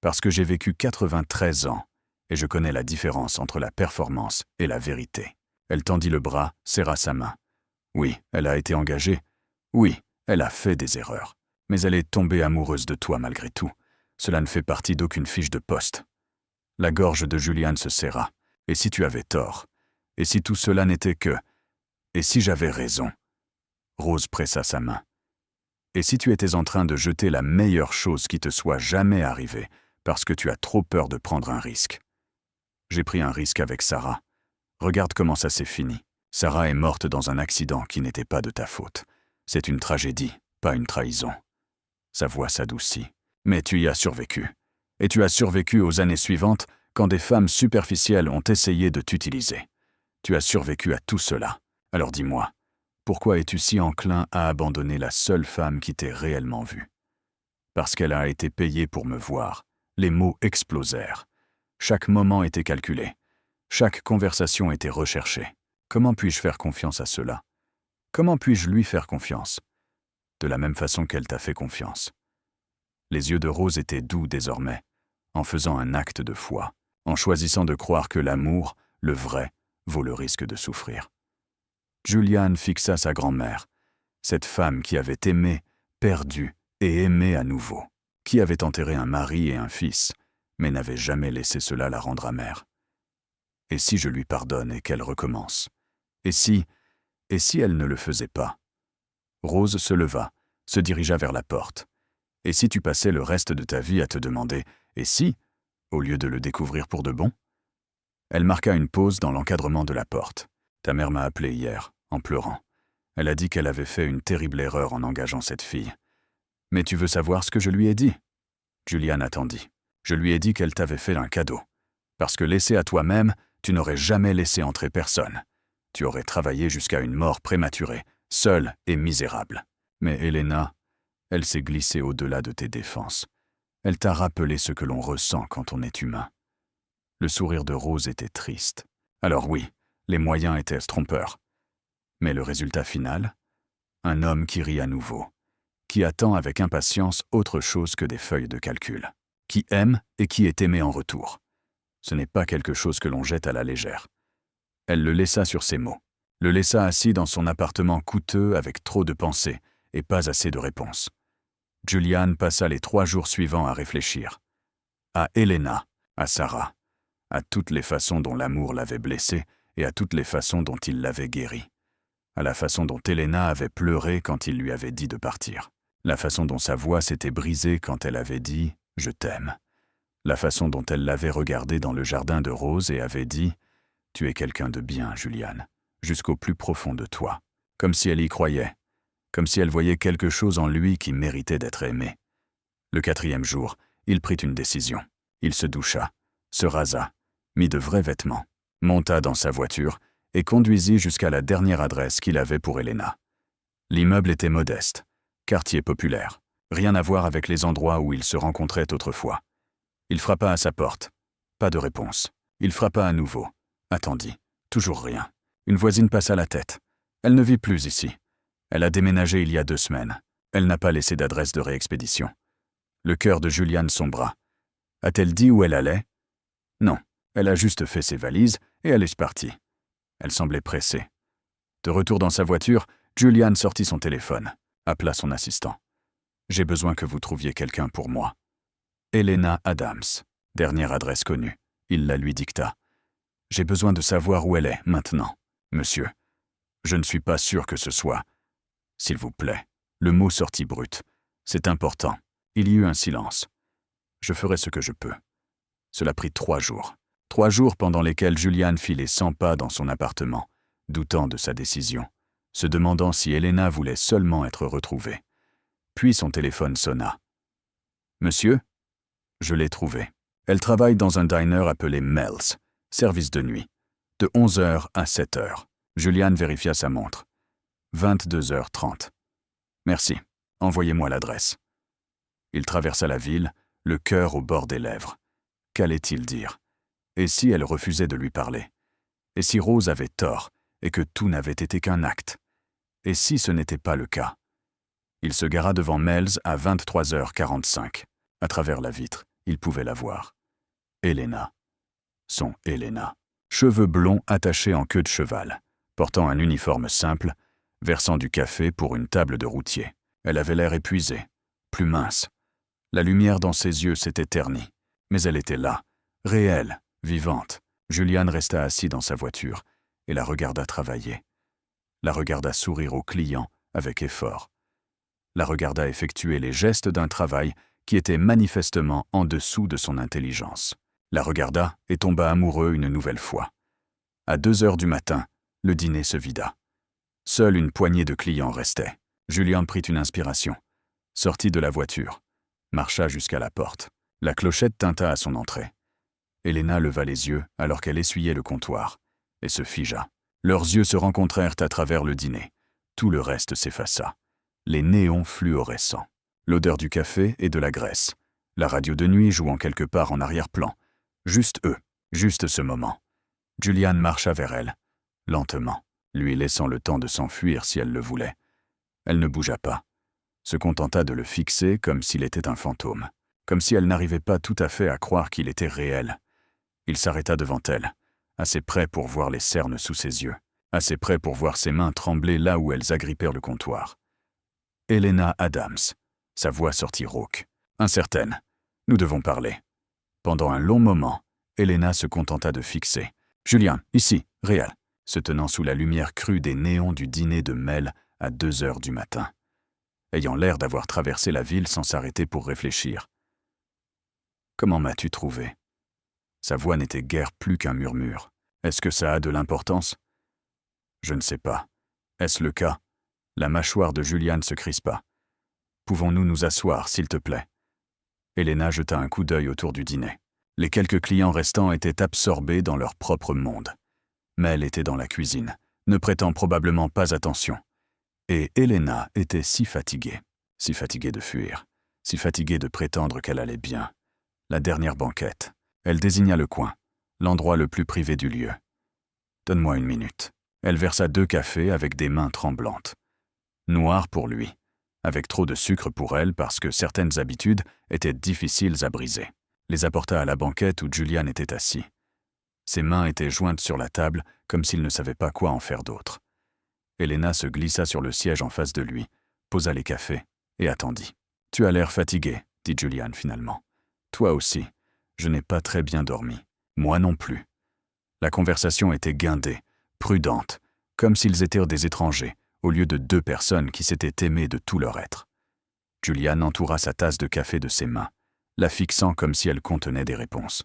Parce que j'ai vécu 93 ans et je connais la différence entre la performance et la vérité. Elle tendit le bras, serra sa main. Oui, elle a été engagée. Oui, elle a fait des erreurs. Mais elle est tombée amoureuse de toi malgré tout. Cela ne fait partie d'aucune fiche de poste. La gorge de Juliane se serra. Et si tu avais tort? Et si tout cela n'était que... Et si j'avais raison? Rose pressa sa main. Et si tu étais en train de jeter la meilleure chose qui te soit jamais arrivée parce que tu as trop peur de prendre un risque? J'ai pris un risque avec Sarah. Regarde comment ça s'est fini. Sarah est morte dans un accident qui n'était pas de ta faute. C'est une tragédie, pas une trahison. Sa voix s'adoucit. Mais tu y as survécu. Et tu as survécu aux années suivantes quand des femmes superficielles ont essayé de t'utiliser. Tu as survécu à tout cela. Alors dis-moi, pourquoi es-tu si enclin à abandonner la seule femme qui t'ait réellement vue? Parce qu'elle a été payée pour me voir. Les mots explosèrent. Chaque moment était calculé. Chaque conversation était recherchée. Comment puis-je faire confiance à cela? Comment puis-je lui faire confiance? De la même façon qu'elle t'a fait confiance. Les yeux de Rose étaient doux désormais, en faisant un acte de foi, en choisissant de croire que l'amour, le vrai, vaut le risque de souffrir. Juliane fixa sa grand-mère, cette femme qui avait aimé, perdu et aimé à nouveau, qui avait enterré un mari et un fils, mais n'avait jamais laissé cela la rendre amère. Et si je lui pardonne et qu'elle recommence? Et si elle ne le faisait pas? Rose se leva, se dirigea vers la porte. Et si tu passais le reste de ta vie à te demander « et si ?» au lieu de le découvrir pour de bon? Elle marqua une pause dans l'encadrement de la porte. Ta mère m'a appelé hier, en pleurant. Elle a dit qu'elle avait fait une terrible erreur en engageant cette fille. Mais tu veux savoir ce que je lui ai dit? Juliane attendit. Je lui ai dit qu'elle t'avait fait un cadeau. Parce que laissé à toi-même, tu n'aurais jamais laissé entrer personne. Tu aurais travaillé jusqu'à une mort prématurée, seule et misérable. Mais Elena, elle s'est glissée au-delà de tes défenses. Elle t'a rappelé ce que l'on ressent quand on est humain. Le sourire de Rose était triste. Alors oui, les moyens étaient trompeurs. Mais le résultat final? Un homme qui rit à nouveau, qui attend avec impatience autre chose que des feuilles de calcul, qui aime et qui est aimé en retour. Ce n'est pas quelque chose que l'on jette à la légère. Elle le laissa sur ces mots, le laissa assis dans son appartement coûteux avec trop de pensées et pas assez de réponses. Juliane passa les 3 jours suivants à réfléchir. À Elena, à Sarah, à toutes les façons dont l'amour l'avait blessée et à toutes les façons dont il l'avait guérie. À la façon dont Elena avait pleuré quand il lui avait dit de partir. La façon dont sa voix s'était brisée quand elle avait dit « Je t'aime ». La façon dont elle l'avait regardé dans le jardin de Rose et avait dit « Tu es quelqu'un de bien, Juliane, jusqu'au plus profond de toi », comme si elle y croyait, comme si elle voyait quelque chose en lui qui méritait d'être aimé. Le 4e jour, il prit une décision. Il se doucha, se rasa, mit de vrais vêtements, monta dans sa voiture et conduisit jusqu'à la dernière adresse qu'il avait pour Elena. L'immeuble était modeste, quartier populaire, rien à voir avec les endroits où ils se rencontraient autrefois. Il frappa à sa porte. Pas de réponse. Il frappa à nouveau. Attendit. Toujours rien. Une voisine passa la tête. Elle ne vit plus ici. Elle a déménagé il y a 2 semaines. Elle n'a pas laissé d'adresse de réexpédition. Le cœur de Juliane sombra. A-t-elle dit où elle allait? Non. Elle a juste fait ses valises et elle est partie. Elle semblait pressée. De retour dans sa voiture, Juliane sortit son téléphone, appela son assistant. « J'ai besoin que vous trouviez quelqu'un pour moi. » Elena Adams, dernière adresse connue. Il la lui dicta. « J'ai besoin de savoir où elle est, maintenant. Monsieur, je ne suis pas sûr que ce soit. S'il vous plaît. » Le mot sortit brut. « C'est important. » Il y eut un silence. « Je ferai ce que je peux. » Cela prit 3 jours. 3 jours pendant lesquels Julian fit les 100 pas dans son appartement, doutant de sa décision, se demandant si Elena voulait seulement être retrouvée. Puis son téléphone sonna. « Monsieur ?» Je l'ai trouvée. Elle travaille dans un diner appelé Mel's, service de nuit, de 11h à 7h. Julian vérifia sa montre. 22h30. Merci. Envoyez-moi l'adresse. Il traversa la ville, le cœur au bord des lèvres. Qu'allait-il dire? Et si elle refusait de lui parler? Et si Rose avait tort, et que tout n'avait été qu'un acte? Et si ce n'était pas le cas? Il se gara devant Mel's à 23h45. À travers la vitre, il pouvait la voir. Elena. Son Elena. Cheveux blonds attachés en queue de cheval, portant un uniforme simple, versant du café pour une table de routier. Elle avait l'air épuisée, plus mince. La lumière dans ses yeux s'était ternie, mais elle était là, réelle, vivante. Julian resta assis dans sa voiture et la regarda travailler. La regarda sourire aux clients avec effort. La regarda effectuer les gestes d'un travail qui était manifestement en dessous de son intelligence. La regarda et tomba amoureux une nouvelle fois. À 2h du matin, le dîner se vida. Seule une poignée de clients restait. Julian prit une inspiration, sortit de la voiture, marcha jusqu'à la porte. La clochette tinta à son entrée. Elena leva les yeux alors qu'elle essuyait le comptoir, et se figea. Leurs yeux se rencontrèrent à travers le dîner. Tout le reste s'effaça. Les néons fluorescents. L'odeur du café et de la graisse. La radio de nuit jouant quelque part en arrière-plan. Juste eux, juste ce moment. Julian marcha vers elle, lentement, lui laissant le temps de s'enfuir si elle le voulait. Elle ne bougea pas, se contenta de le fixer comme s'il était un fantôme, comme si elle n'arrivait pas tout à fait à croire qu'il était réel. Il s'arrêta devant elle, assez près pour voir les cernes sous ses yeux, assez près pour voir ses mains trembler là où elles agrippèrent le comptoir. Elena Adams. Sa voix sortit rauque, incertaine. « Nous devons parler. » Pendant un long moment, Elena se contenta de fixer. « Julian, ici, réel », se tenant sous la lumière crue des néons du dîner de Mel à 2h du matin, ayant l'air d'avoir traversé la ville sans s'arrêter pour réfléchir. « Comment m'as-tu trouvé ?» Sa voix n'était guère plus qu'un murmure. « Est-ce que ça a de l'importance ?» Je ne sais pas. Est-ce le cas? La mâchoire de Julian se crispa. « Pouvons-nous nous asseoir, s'il te plaît ?» Elena jeta un coup d'œil autour du dîner. Les quelques clients restants étaient absorbés dans leur propre monde. Mel était dans la cuisine, ne prêtant probablement pas attention. Et Elena était si fatiguée de fuir, si fatiguée de prétendre qu'elle allait bien. La dernière banquette. Elle désigna le coin, l'endroit le plus privé du lieu. « Donne-moi une minute. » Elle versa 2 cafés avec des mains tremblantes. Noir pour lui, avec trop de sucre pour elle parce que certaines habitudes étaient difficiles à briser. Les apporta à la banquette où Julian était assis. Ses mains étaient jointes sur la table comme s'il ne savait pas quoi en faire d'autre. Elena se glissa sur le siège en face de lui, posa les cafés et attendit. « Tu as l'air fatigué, » dit Julian finalement. « Toi aussi. Je n'ai pas très bien dormi. Moi non plus. » La conversation était guindée, prudente, comme s'ils étaient des étrangers, au lieu de 2 personnes qui s'étaient aimées de tout leur être. Julian entoura sa tasse de café de ses mains, la fixant comme si elle contenait des réponses.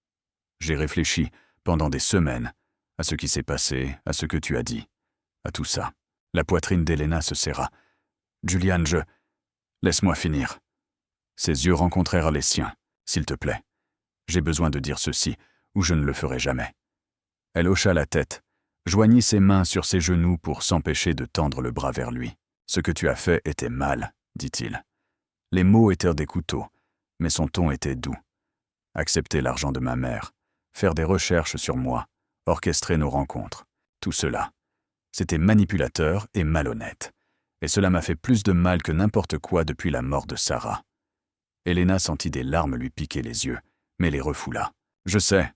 « J'ai réfléchi, pendant des semaines, à ce qui s'est passé, à ce que tu as dit, à tout ça. » La poitrine d'Elena se serra. « Julian, Laisse-moi finir. » Ses yeux rencontrèrent les siens. « S'il te plaît. J'ai besoin de dire ceci, ou je ne le ferai jamais. » Elle hocha la tête, joignit ses mains sur ses genoux pour s'empêcher de tendre le bras vers lui. « Ce que tu as fait était mal, » dit-il. Les mots étaient des couteaux, mais son ton était doux. Accepter l'argent de ma mère, faire des recherches sur moi, orchestrer nos rencontres, tout cela. C'était manipulateur et malhonnête. Et cela m'a fait plus de mal que n'importe quoi depuis la mort de Sarah. Elena sentit des larmes lui piquer les yeux, mais les refoula. « Je sais.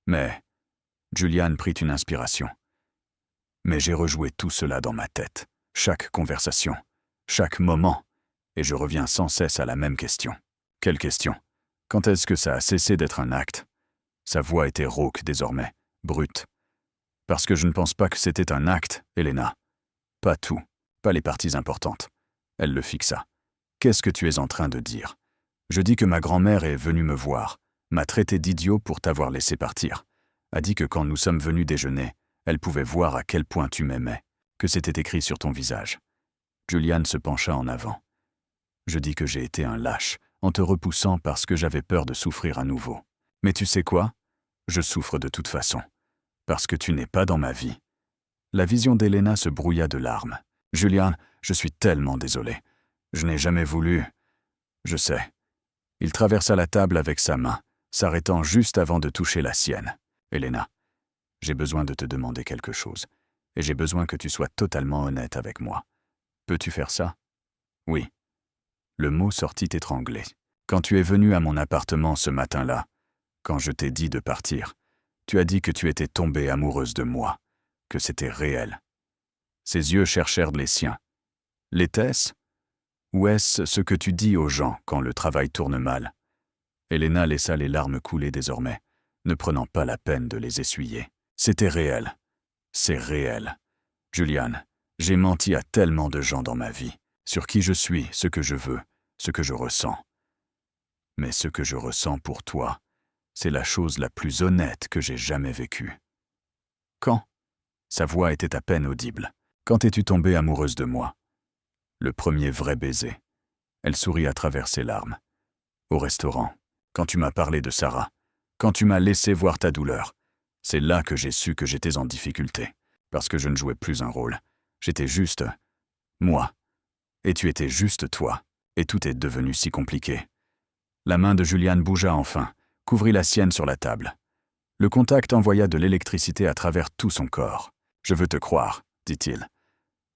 Mais... » Julian prit une inspiration. « Mais j'ai rejoué tout cela dans ma tête, chaque conversation, chaque moment, et je reviens sans cesse à la même question. » « Quelle question? Quand est-ce que ça a cessé d'être un acte ?» Sa voix était rauque désormais, brute. « Parce que je ne pense pas que c'était un acte, Elena. Pas tout, pas les parties importantes. » Elle le fixa. « Qu'est-ce que tu es en train de dire? Je dis que ma grand-mère est venue me voir, m'a traité d'idiot pour t'avoir laissé partir. A dit que quand nous sommes venus déjeuner, elle pouvait voir à quel point tu m'aimais, que c'était écrit sur ton visage. Julian se pencha en avant. Je dis que j'ai été un lâche, en te repoussant parce que j'avais peur de souffrir à nouveau. Mais tu sais quoi? Je souffre de toute façon. Parce que tu n'es pas dans ma vie. La vision d'Elena se brouilla de larmes. Julian, je suis tellement désolé. Je n'ai jamais voulu. Je sais. Il traversa la table avec sa main, s'arrêtant juste avant de toucher la sienne. Elena, j'ai besoin de te demander quelque chose, et j'ai besoin que tu sois totalement honnête avec moi. Peux-tu faire ça? Oui. Le mot sortit étranglé. Quand tu es venu à mon appartement ce matin-là, quand je t'ai dit de partir, tu as dit que tu étais tombée amoureuse de moi, que c'était réel. Ses yeux cherchèrent les siens. L'était-ce? Ou est-ce ce que tu dis aux gens quand le travail tourne mal? Elena laissa les larmes couler désormais, ne prenant pas la peine de les essuyer. C'était réel. C'est réel. Julian, j'ai menti à tellement de gens dans ma vie, sur qui je suis, ce que je veux, ce que je ressens. Mais ce que je ressens pour toi, c'est la chose la plus honnête que j'ai jamais vécue. Quand? Sa voix était à peine audible. Quand es-tu tombée amoureuse de moi? Le premier vrai baiser. Elle sourit à travers ses larmes. Au restaurant, quand tu m'as parlé de Sarah, quand tu m'as laissé voir ta douleur, c'est là que j'ai su que j'étais en difficulté, parce que je ne jouais plus un rôle. J'étais juste moi, et tu étais juste toi, et tout est devenu si compliqué. La main de Julian bougea enfin, couvrit la sienne sur la table. Le contact envoya de l'électricité à travers tout son corps. « Je veux te croire, dit-il.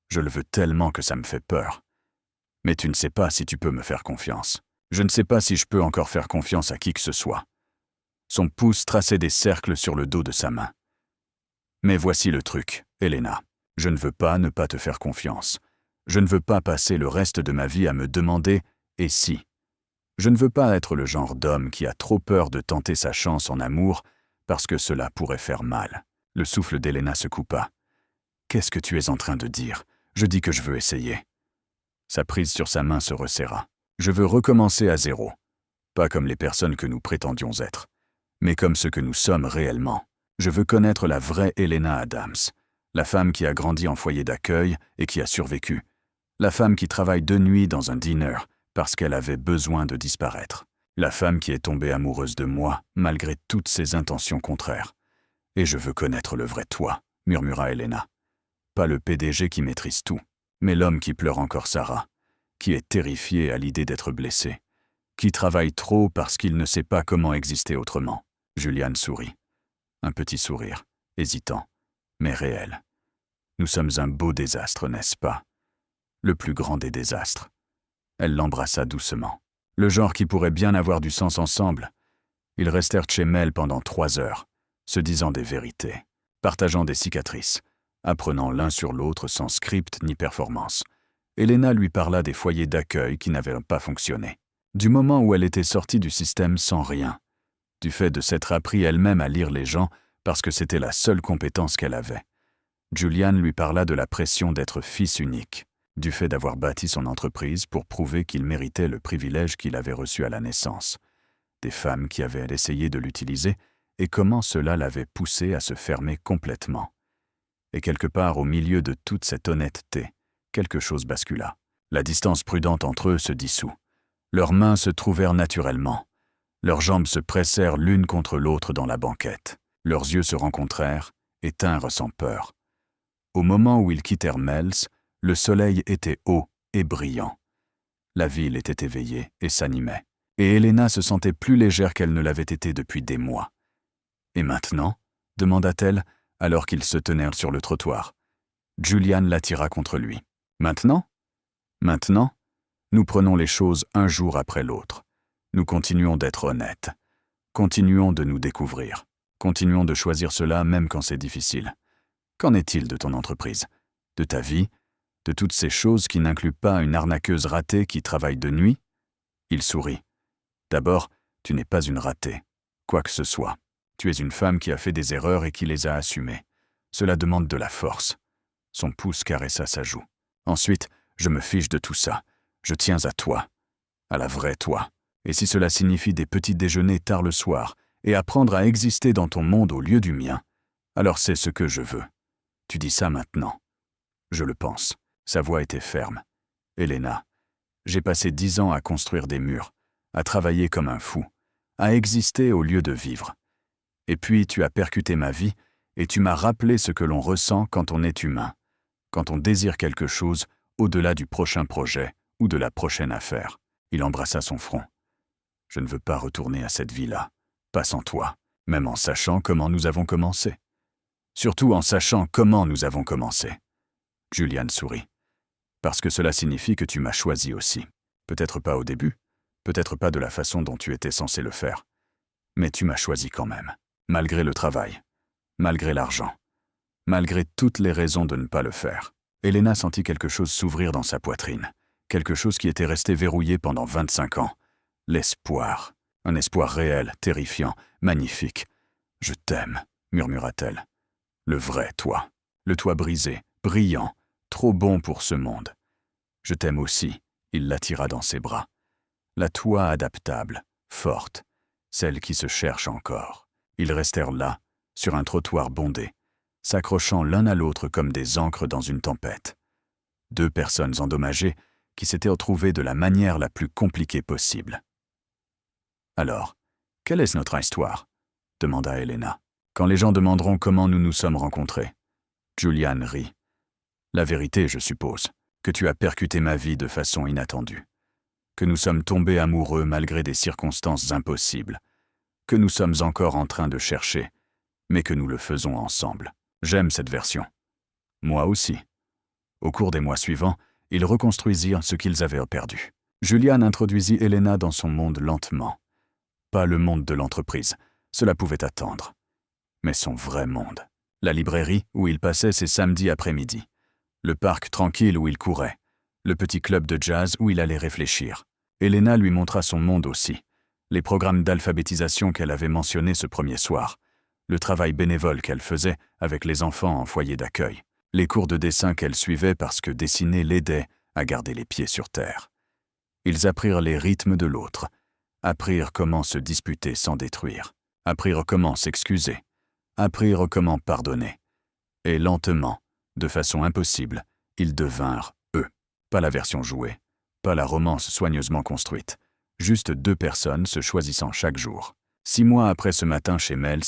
Je le veux tellement que ça me fait peur. Mais tu ne sais pas si tu peux me faire confiance. Je ne sais pas si je peux encore faire confiance à qui que ce soit. » Son pouce traçait des cercles sur le dos de sa main. « Mais voici le truc, Elena. Je ne veux pas ne pas te faire confiance. Je ne veux pas passer le reste de ma vie à me demander « et si ?» Je ne veux pas être le genre d'homme qui a trop peur de tenter sa chance en amour parce que cela pourrait faire mal. Le souffle d'Elena se coupa. « Qu'est-ce que tu es en train de dire? Je dis que je veux essayer. » Sa prise sur sa main se resserra. « Je veux recommencer à zéro. Pas comme les personnes que nous prétendions être, mais comme ce que nous sommes réellement. Je veux connaître la vraie Elena Adams, la femme qui a grandi en foyer d'accueil et qui a survécu, la femme qui travaille de nuit dans un diner parce qu'elle avait besoin de disparaître, la femme qui est tombée amoureuse de moi malgré toutes ses intentions contraires. Et je veux connaître le vrai toi, murmura Elena. Pas le PDG qui maîtrise tout, mais l'homme qui pleure encore Sarah, qui est terrifié à l'idée d'être blessé, qui travaille trop parce qu'il ne sait pas comment exister autrement. » Julian sourit. Un petit sourire, hésitant, mais réel. « Nous sommes un beau désastre, n'est-ce pas? Le plus grand des désastres. » Elle l'embrassa doucement. Le genre qui pourrait bien avoir du sens ensemble. Ils restèrent chez Mel pendant 3 heures, se disant des vérités, partageant des cicatrices, apprenant l'un sur l'autre sans script ni performance. Elena lui parla des foyers d'accueil qui n'avaient pas fonctionné. Du moment où elle était sortie du système sans rien, du fait de s'être appris elle-même à lire les gens parce que c'était la seule compétence qu'elle avait. Julian lui parla de la pression d'être fils unique, du fait d'avoir bâti son entreprise pour prouver qu'il méritait le privilège qu'il avait reçu à la naissance, des femmes qui avaient essayé de l'utiliser et comment cela l'avait poussé à se fermer complètement. Et quelque part au milieu de toute cette honnêteté, quelque chose bascula. La distance prudente entre eux se dissout. Leurs mains se trouvèrent naturellement. Leurs jambes se pressèrent l'une contre l'autre dans la banquette. Leurs yeux se rencontrèrent et tinrent sans peur. Au moment où ils quittèrent Mel's, le soleil était haut et brillant. La ville était éveillée et s'animait. Et Elena se sentait plus légère qu'elle ne l'avait été depuis des mois. « Et maintenant ?» demanda-t-elle, alors qu'ils se tenèrent sur le trottoir. Julian l'attira contre lui. « Maintenant ? Maintenant, nous prenons les choses un jour après l'autre. Nous continuons d'être honnêtes. Continuons de nous découvrir. Continuons de choisir cela même quand c'est difficile. Qu'en est-il de ton entreprise? De ta vie? De toutes ces choses qui n'incluent pas une arnaqueuse ratée qui travaille de nuit? » Il sourit. « D'abord, tu n'es pas une ratée, quoi que ce soit. Tu es une femme qui a fait des erreurs et qui les a assumées. Cela demande de la force. » Son pouce caressa sa joue. « Ensuite, je me fiche de tout ça. Je tiens à toi, à la vraie toi. Et si cela signifie des petits déjeuners tard le soir et apprendre à exister dans ton monde au lieu du mien, alors c'est ce que je veux. Tu dis ça maintenant. Je le pense. Sa voix était ferme. Elena, j'ai passé 10 ans à construire des murs, à travailler comme un fou, à exister au lieu de vivre. Et puis tu as percuté ma vie et tu m'as rappelé ce que l'on ressent quand on est humain, quand on désire quelque chose au-delà du prochain projet ou de la prochaine affaire. Il embrassa son front. Je ne veux pas retourner à cette vie-là, pas sans toi, même en sachant comment nous avons commencé. Surtout en sachant comment nous avons commencé. Julian sourit. Parce que cela signifie que tu m'as choisi aussi. Peut-être pas au début, peut-être pas de la façon dont tu étais censé le faire. Mais tu m'as choisi quand même, malgré le travail, malgré l'argent, malgré toutes les raisons de ne pas le faire. Elena sentit quelque chose s'ouvrir dans sa poitrine, quelque chose qui était resté verrouillé pendant 25 ans. L'espoir, un espoir réel, terrifiant, magnifique. « Je t'aime », murmura-t-elle. « Le vrai toi, le toi brisé, brillant, trop bon pour ce monde. Je t'aime aussi », il l'attira dans ses bras. La toi adaptable, forte, celle qui se cherche encore. Ils restèrent là, sur un trottoir bondé, s'accrochant l'un à l'autre comme des ancres dans une tempête. 2 personnes endommagées qui s'étaient retrouvées de la manière la plus compliquée possible. « Alors, quelle est notre histoire ?» demanda Elena. « Quand les gens demanderont comment nous nous sommes rencontrés. » Julian rit. « La vérité, je suppose, que tu as percuté ma vie de façon inattendue. Que nous sommes tombés amoureux malgré des circonstances impossibles. Que nous sommes encore en train de chercher, mais que nous le faisons ensemble. J'aime cette version. Moi aussi. » Au cours des mois suivants, ils reconstruisirent ce qu'ils avaient perdu. Julian introduisit Elena dans son monde lentement. Pas le monde de l'entreprise, cela pouvait attendre. Mais son vrai monde. La librairie où il passait ses samedis après-midi. Le parc tranquille où il courait. Le petit club de jazz où il allait réfléchir. Elena lui montra son monde aussi. Les programmes d'alphabétisation qu'elle avait mentionnés ce premier soir. Le travail bénévole qu'elle faisait avec les enfants en foyer d'accueil. Les cours de dessin qu'elle suivait parce que dessiner l'aidait à garder les pieds sur terre. Ils apprirent les rythmes de l'autre, apprirent comment se disputer sans détruire, apprirent comment s'excuser, apprirent comment pardonner. Et lentement, de façon impossible, ils devinrent eux. Pas la version jouée, pas la romance soigneusement construite, juste 2 personnes se choisissant chaque jour. 6 mois après ce matin chez Mels,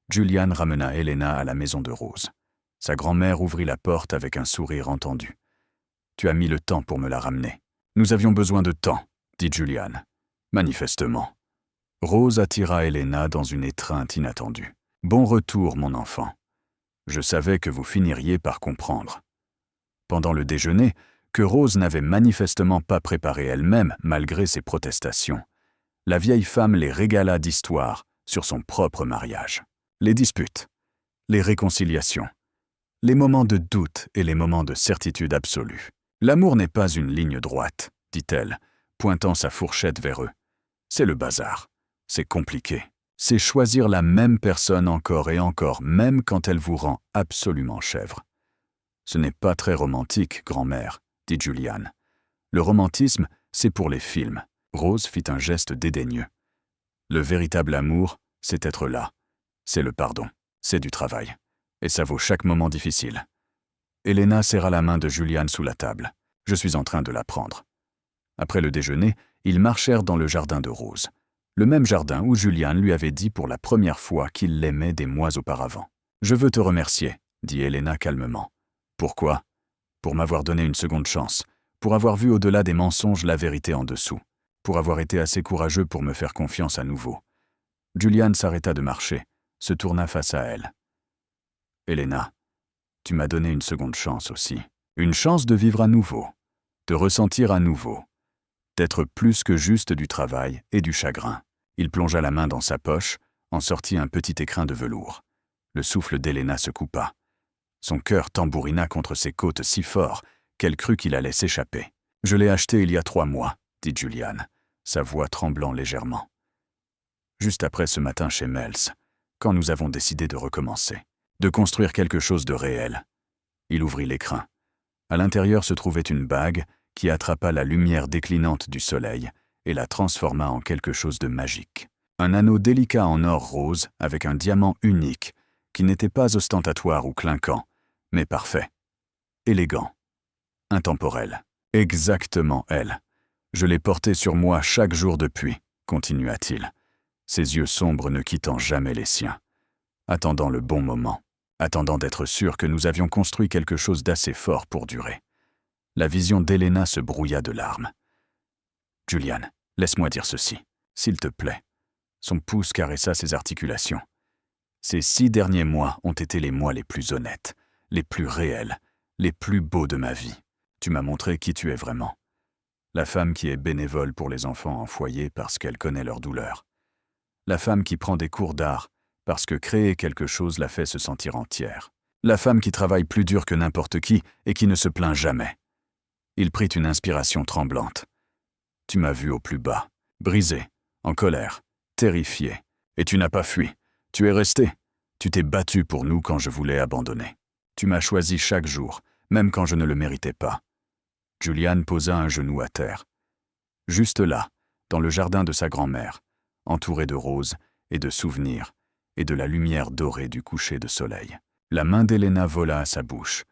Julian ramena Elena à la maison de Rose. Sa grand-mère ouvrit la porte avec un sourire entendu. « Tu as mis le temps pour me la ramener. Nous avions besoin de temps, » dit Julian. Manifestement. Rose attira Elena dans une étreinte inattendue. « Bon retour, mon enfant. Je savais que vous finiriez par comprendre. » Pendant le déjeuner, que Rose n'avait manifestement pas préparé elle-même malgré ses protestations, la vieille femme les régala d'histoires sur son propre mariage. Les disputes, les réconciliations, les moments de doute et les moments de certitude absolue. « L'amour n'est pas une ligne droite, » dit-elle, pointant sa fourchette vers eux. « C'est le bazar. C'est compliqué. C'est choisir la même personne encore et encore, même quand elle vous rend absolument chèvre. » « Ce n'est pas très romantique, grand-mère, » dit Julian. « Le romantisme, c'est pour les films. » Rose fit un geste dédaigneux. « Le véritable amour, c'est être là. C'est le pardon. C'est du travail. Et ça vaut chaque moment difficile. » Elena serra la main de Julian sous la table. « Je suis en train de l'apprendre. » Après le déjeuner, ils marchèrent dans le jardin de Rose. Le même jardin où Julian lui avait dit pour la première fois qu'il l'aimait des mois auparavant. « Je veux te remercier, » dit Elena calmement. « Pourquoi ? Pour m'avoir donné une seconde chance, pour avoir vu au-delà des mensonges la vérité en dessous, pour avoir été assez courageux pour me faire confiance à nouveau. » Julian s'arrêta de marcher, se tourna face à elle. « Elena, tu m'as donné une seconde chance aussi. Une chance de vivre à nouveau, de ressentir à nouveau, d'être plus que juste du travail et du chagrin. » Il plongea la main dans sa poche, en sortit un petit écrin de velours. Le souffle d'Elena se coupa. Son cœur tambourina contre ses côtes si fort qu'elle crut qu'il allait s'échapper. « Je l'ai acheté il y a 3 mois, » dit Julian, sa voix tremblant légèrement. « Juste après ce matin chez Mels, quand nous avons décidé de recommencer, de construire quelque chose de réel. » Il ouvrit l'écrin. À l'intérieur se trouvait une bague qui attrapa la lumière déclinante du soleil et la transforma en quelque chose de magique. Un anneau délicat en or rose avec un diamant unique qui n'était pas ostentatoire ou clinquant, mais parfait, élégant, intemporel. Exactement elle. Je l'ai porté sur moi chaque jour depuis, continua-t-il, ses yeux sombres ne quittant jamais les siens, attendant le bon moment, attendant d'être sûr que nous avions construit quelque chose d'assez fort pour durer. La vision d'Helena se brouilla de larmes. « Julian, laisse-moi dire ceci, s'il te plaît. » Son pouce caressa ses articulations. « Ces 6 derniers mois ont été les mois les plus honnêtes, les plus réels, les plus beaux de ma vie. Tu m'as montré qui tu es vraiment. La femme qui est bénévole pour les enfants en foyer parce qu'elle connaît leur douleur. La femme qui prend des cours d'art parce que créer quelque chose la fait se sentir entière. La femme qui travaille plus dur que n'importe qui et qui ne se plaint jamais. » Il prit une inspiration tremblante. « Tu m'as vu au plus bas, brisé, en colère, terrifié. Et tu n'as pas fui. Tu es resté. Tu t'es battu pour nous quand je voulais abandonner. Tu m'as choisi chaque jour, même quand je ne le méritais pas. » Julian posa un genou à terre. Juste là, dans le jardin de sa grand-mère, entouré de roses et de souvenirs et de la lumière dorée du coucher de soleil. La main d'Helena vola à sa bouche.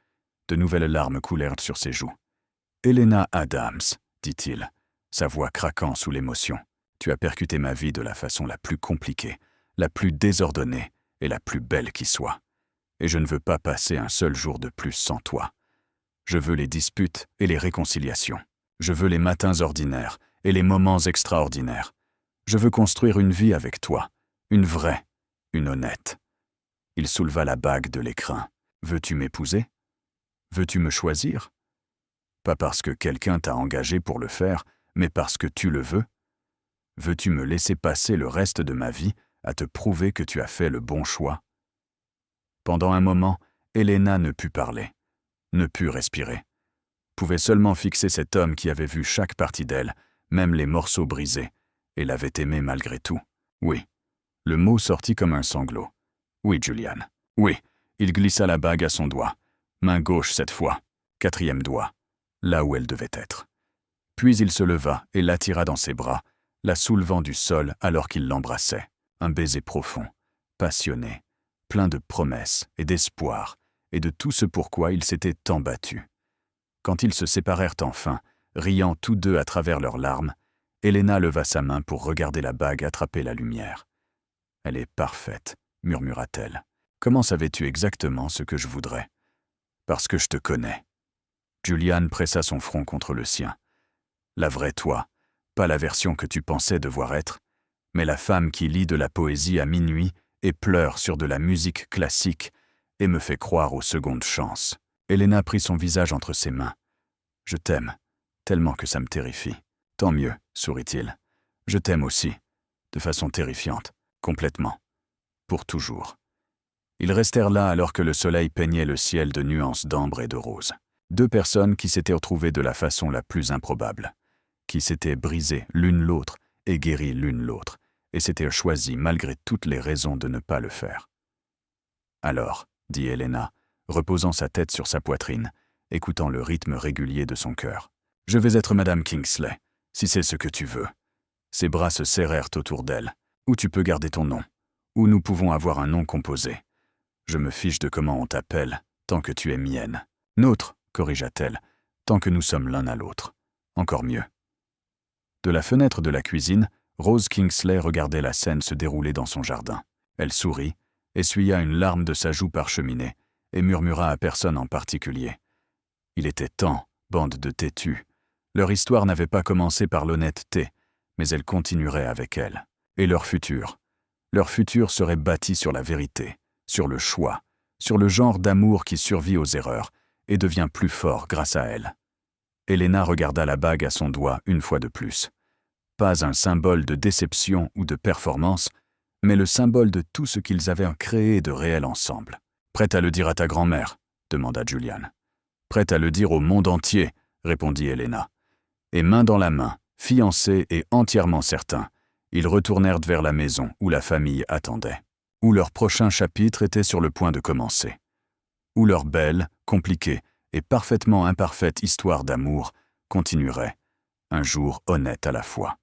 De nouvelles larmes coulèrent sur ses joues. « Helena Adams, dit-il, sa voix craquant sous l'émotion. Tu as percuté ma vie de la façon la plus compliquée, la plus désordonnée et la plus belle qui soit. Et je ne veux pas passer un seul jour de plus sans toi. Je veux les disputes et les réconciliations. Je veux les matins ordinaires et les moments extraordinaires. Je veux construire une vie avec toi, une vraie, une honnête. » Il souleva la bague de l'écrin. « Veux-tu m'épouser? Veux-tu me choisir? Pas parce que quelqu'un t'a engagé pour le faire, mais parce que tu le veux? Veux-tu me laisser passer le reste de ma vie à te prouver que tu as fait le bon choix? » Pendant un moment, Helena ne put parler, ne put respirer, pouvait seulement fixer cet homme qui avait vu chaque partie d'elle, même les morceaux brisés, et l'avait aimée malgré tout. Oui, le mot sortit comme un sanglot. Oui, Julian. Oui, il glissa la bague à son doigt, main gauche cette fois, 4e doigt, là où elle devait être. Puis il se leva et l'attira dans ses bras, la soulevant du sol alors qu'il l'embrassait. Un baiser profond, passionné, plein de promesses et d'espoir, et de tout ce pourquoi ils s'étaient tant battus. Quand ils se séparèrent enfin, riant tous deux à travers leurs larmes, Helena leva sa main pour regarder la bague attraper la lumière. « Elle est parfaite, » murmura-t-elle. « Comment savais-tu exactement ce que je voudrais? »« Parce que je te connais. » Julian pressa son front contre le sien. « La vraie toi, pas la version que tu pensais devoir être, mais la femme qui lit de la poésie à minuit et pleure sur de la musique classique et me fait croire aux secondes chances. » Helena prit son visage entre ses mains. « Je t'aime, tellement que ça me terrifie. »« Tant mieux, » sourit-il. « Je t'aime aussi, de façon terrifiante, complètement, pour toujours. » Ils restèrent là alors que le soleil peignait le ciel de nuances d'ambre et de rose. 2 personnes qui s'étaient retrouvées de la façon la plus improbable, qui s'étaient brisées l'une l'autre et guéries l'une l'autre, et s'étaient choisies malgré toutes les raisons de ne pas le faire. « Alors, » dit Helena, reposant sa tête sur sa poitrine, écoutant le rythme régulier de son cœur. « Je vais être Madame Kingsley, si c'est ce que tu veux. » Ses bras se serrèrent autour d'elle. « Ou tu peux garder ton nom, ou nous pouvons avoir un nom composé. Je me fiche de comment on t'appelle, tant que tu es mienne. Nôtre, corrigea-t-elle, tant que nous sommes l'un à l'autre. Encore mieux. » De la fenêtre de la cuisine, Rose Kingsley regardait la scène se dérouler dans son jardin. Elle sourit, essuya une larme de sa joue parcheminée et murmura à personne en particulier. Il était temps, bande de têtus. Leur histoire n'avait pas commencé par l'honnêteté, mais elle continuerait avec elle. Et leur futur serait bâti sur la vérité, sur le choix, sur le genre d'amour qui survit aux erreurs et devient plus fort grâce à elle. Helena regarda la bague à son doigt une fois de plus. Pas un symbole de déception ou de performance, mais le symbole de tout ce qu'ils avaient créé de réel ensemble. « Prête à le dire à ta grand-mère » demanda Julian. « Prête à le dire au monde entier » répondit Helena. Et main dans la main, fiancés et entièrement certains, ils retournèrent vers la maison où la famille attendait, où leur prochain chapitre était sur le point de commencer, où leur belle, compliquée et parfaitement imparfaite histoire d'amour continuerait, un jour honnête à la fois.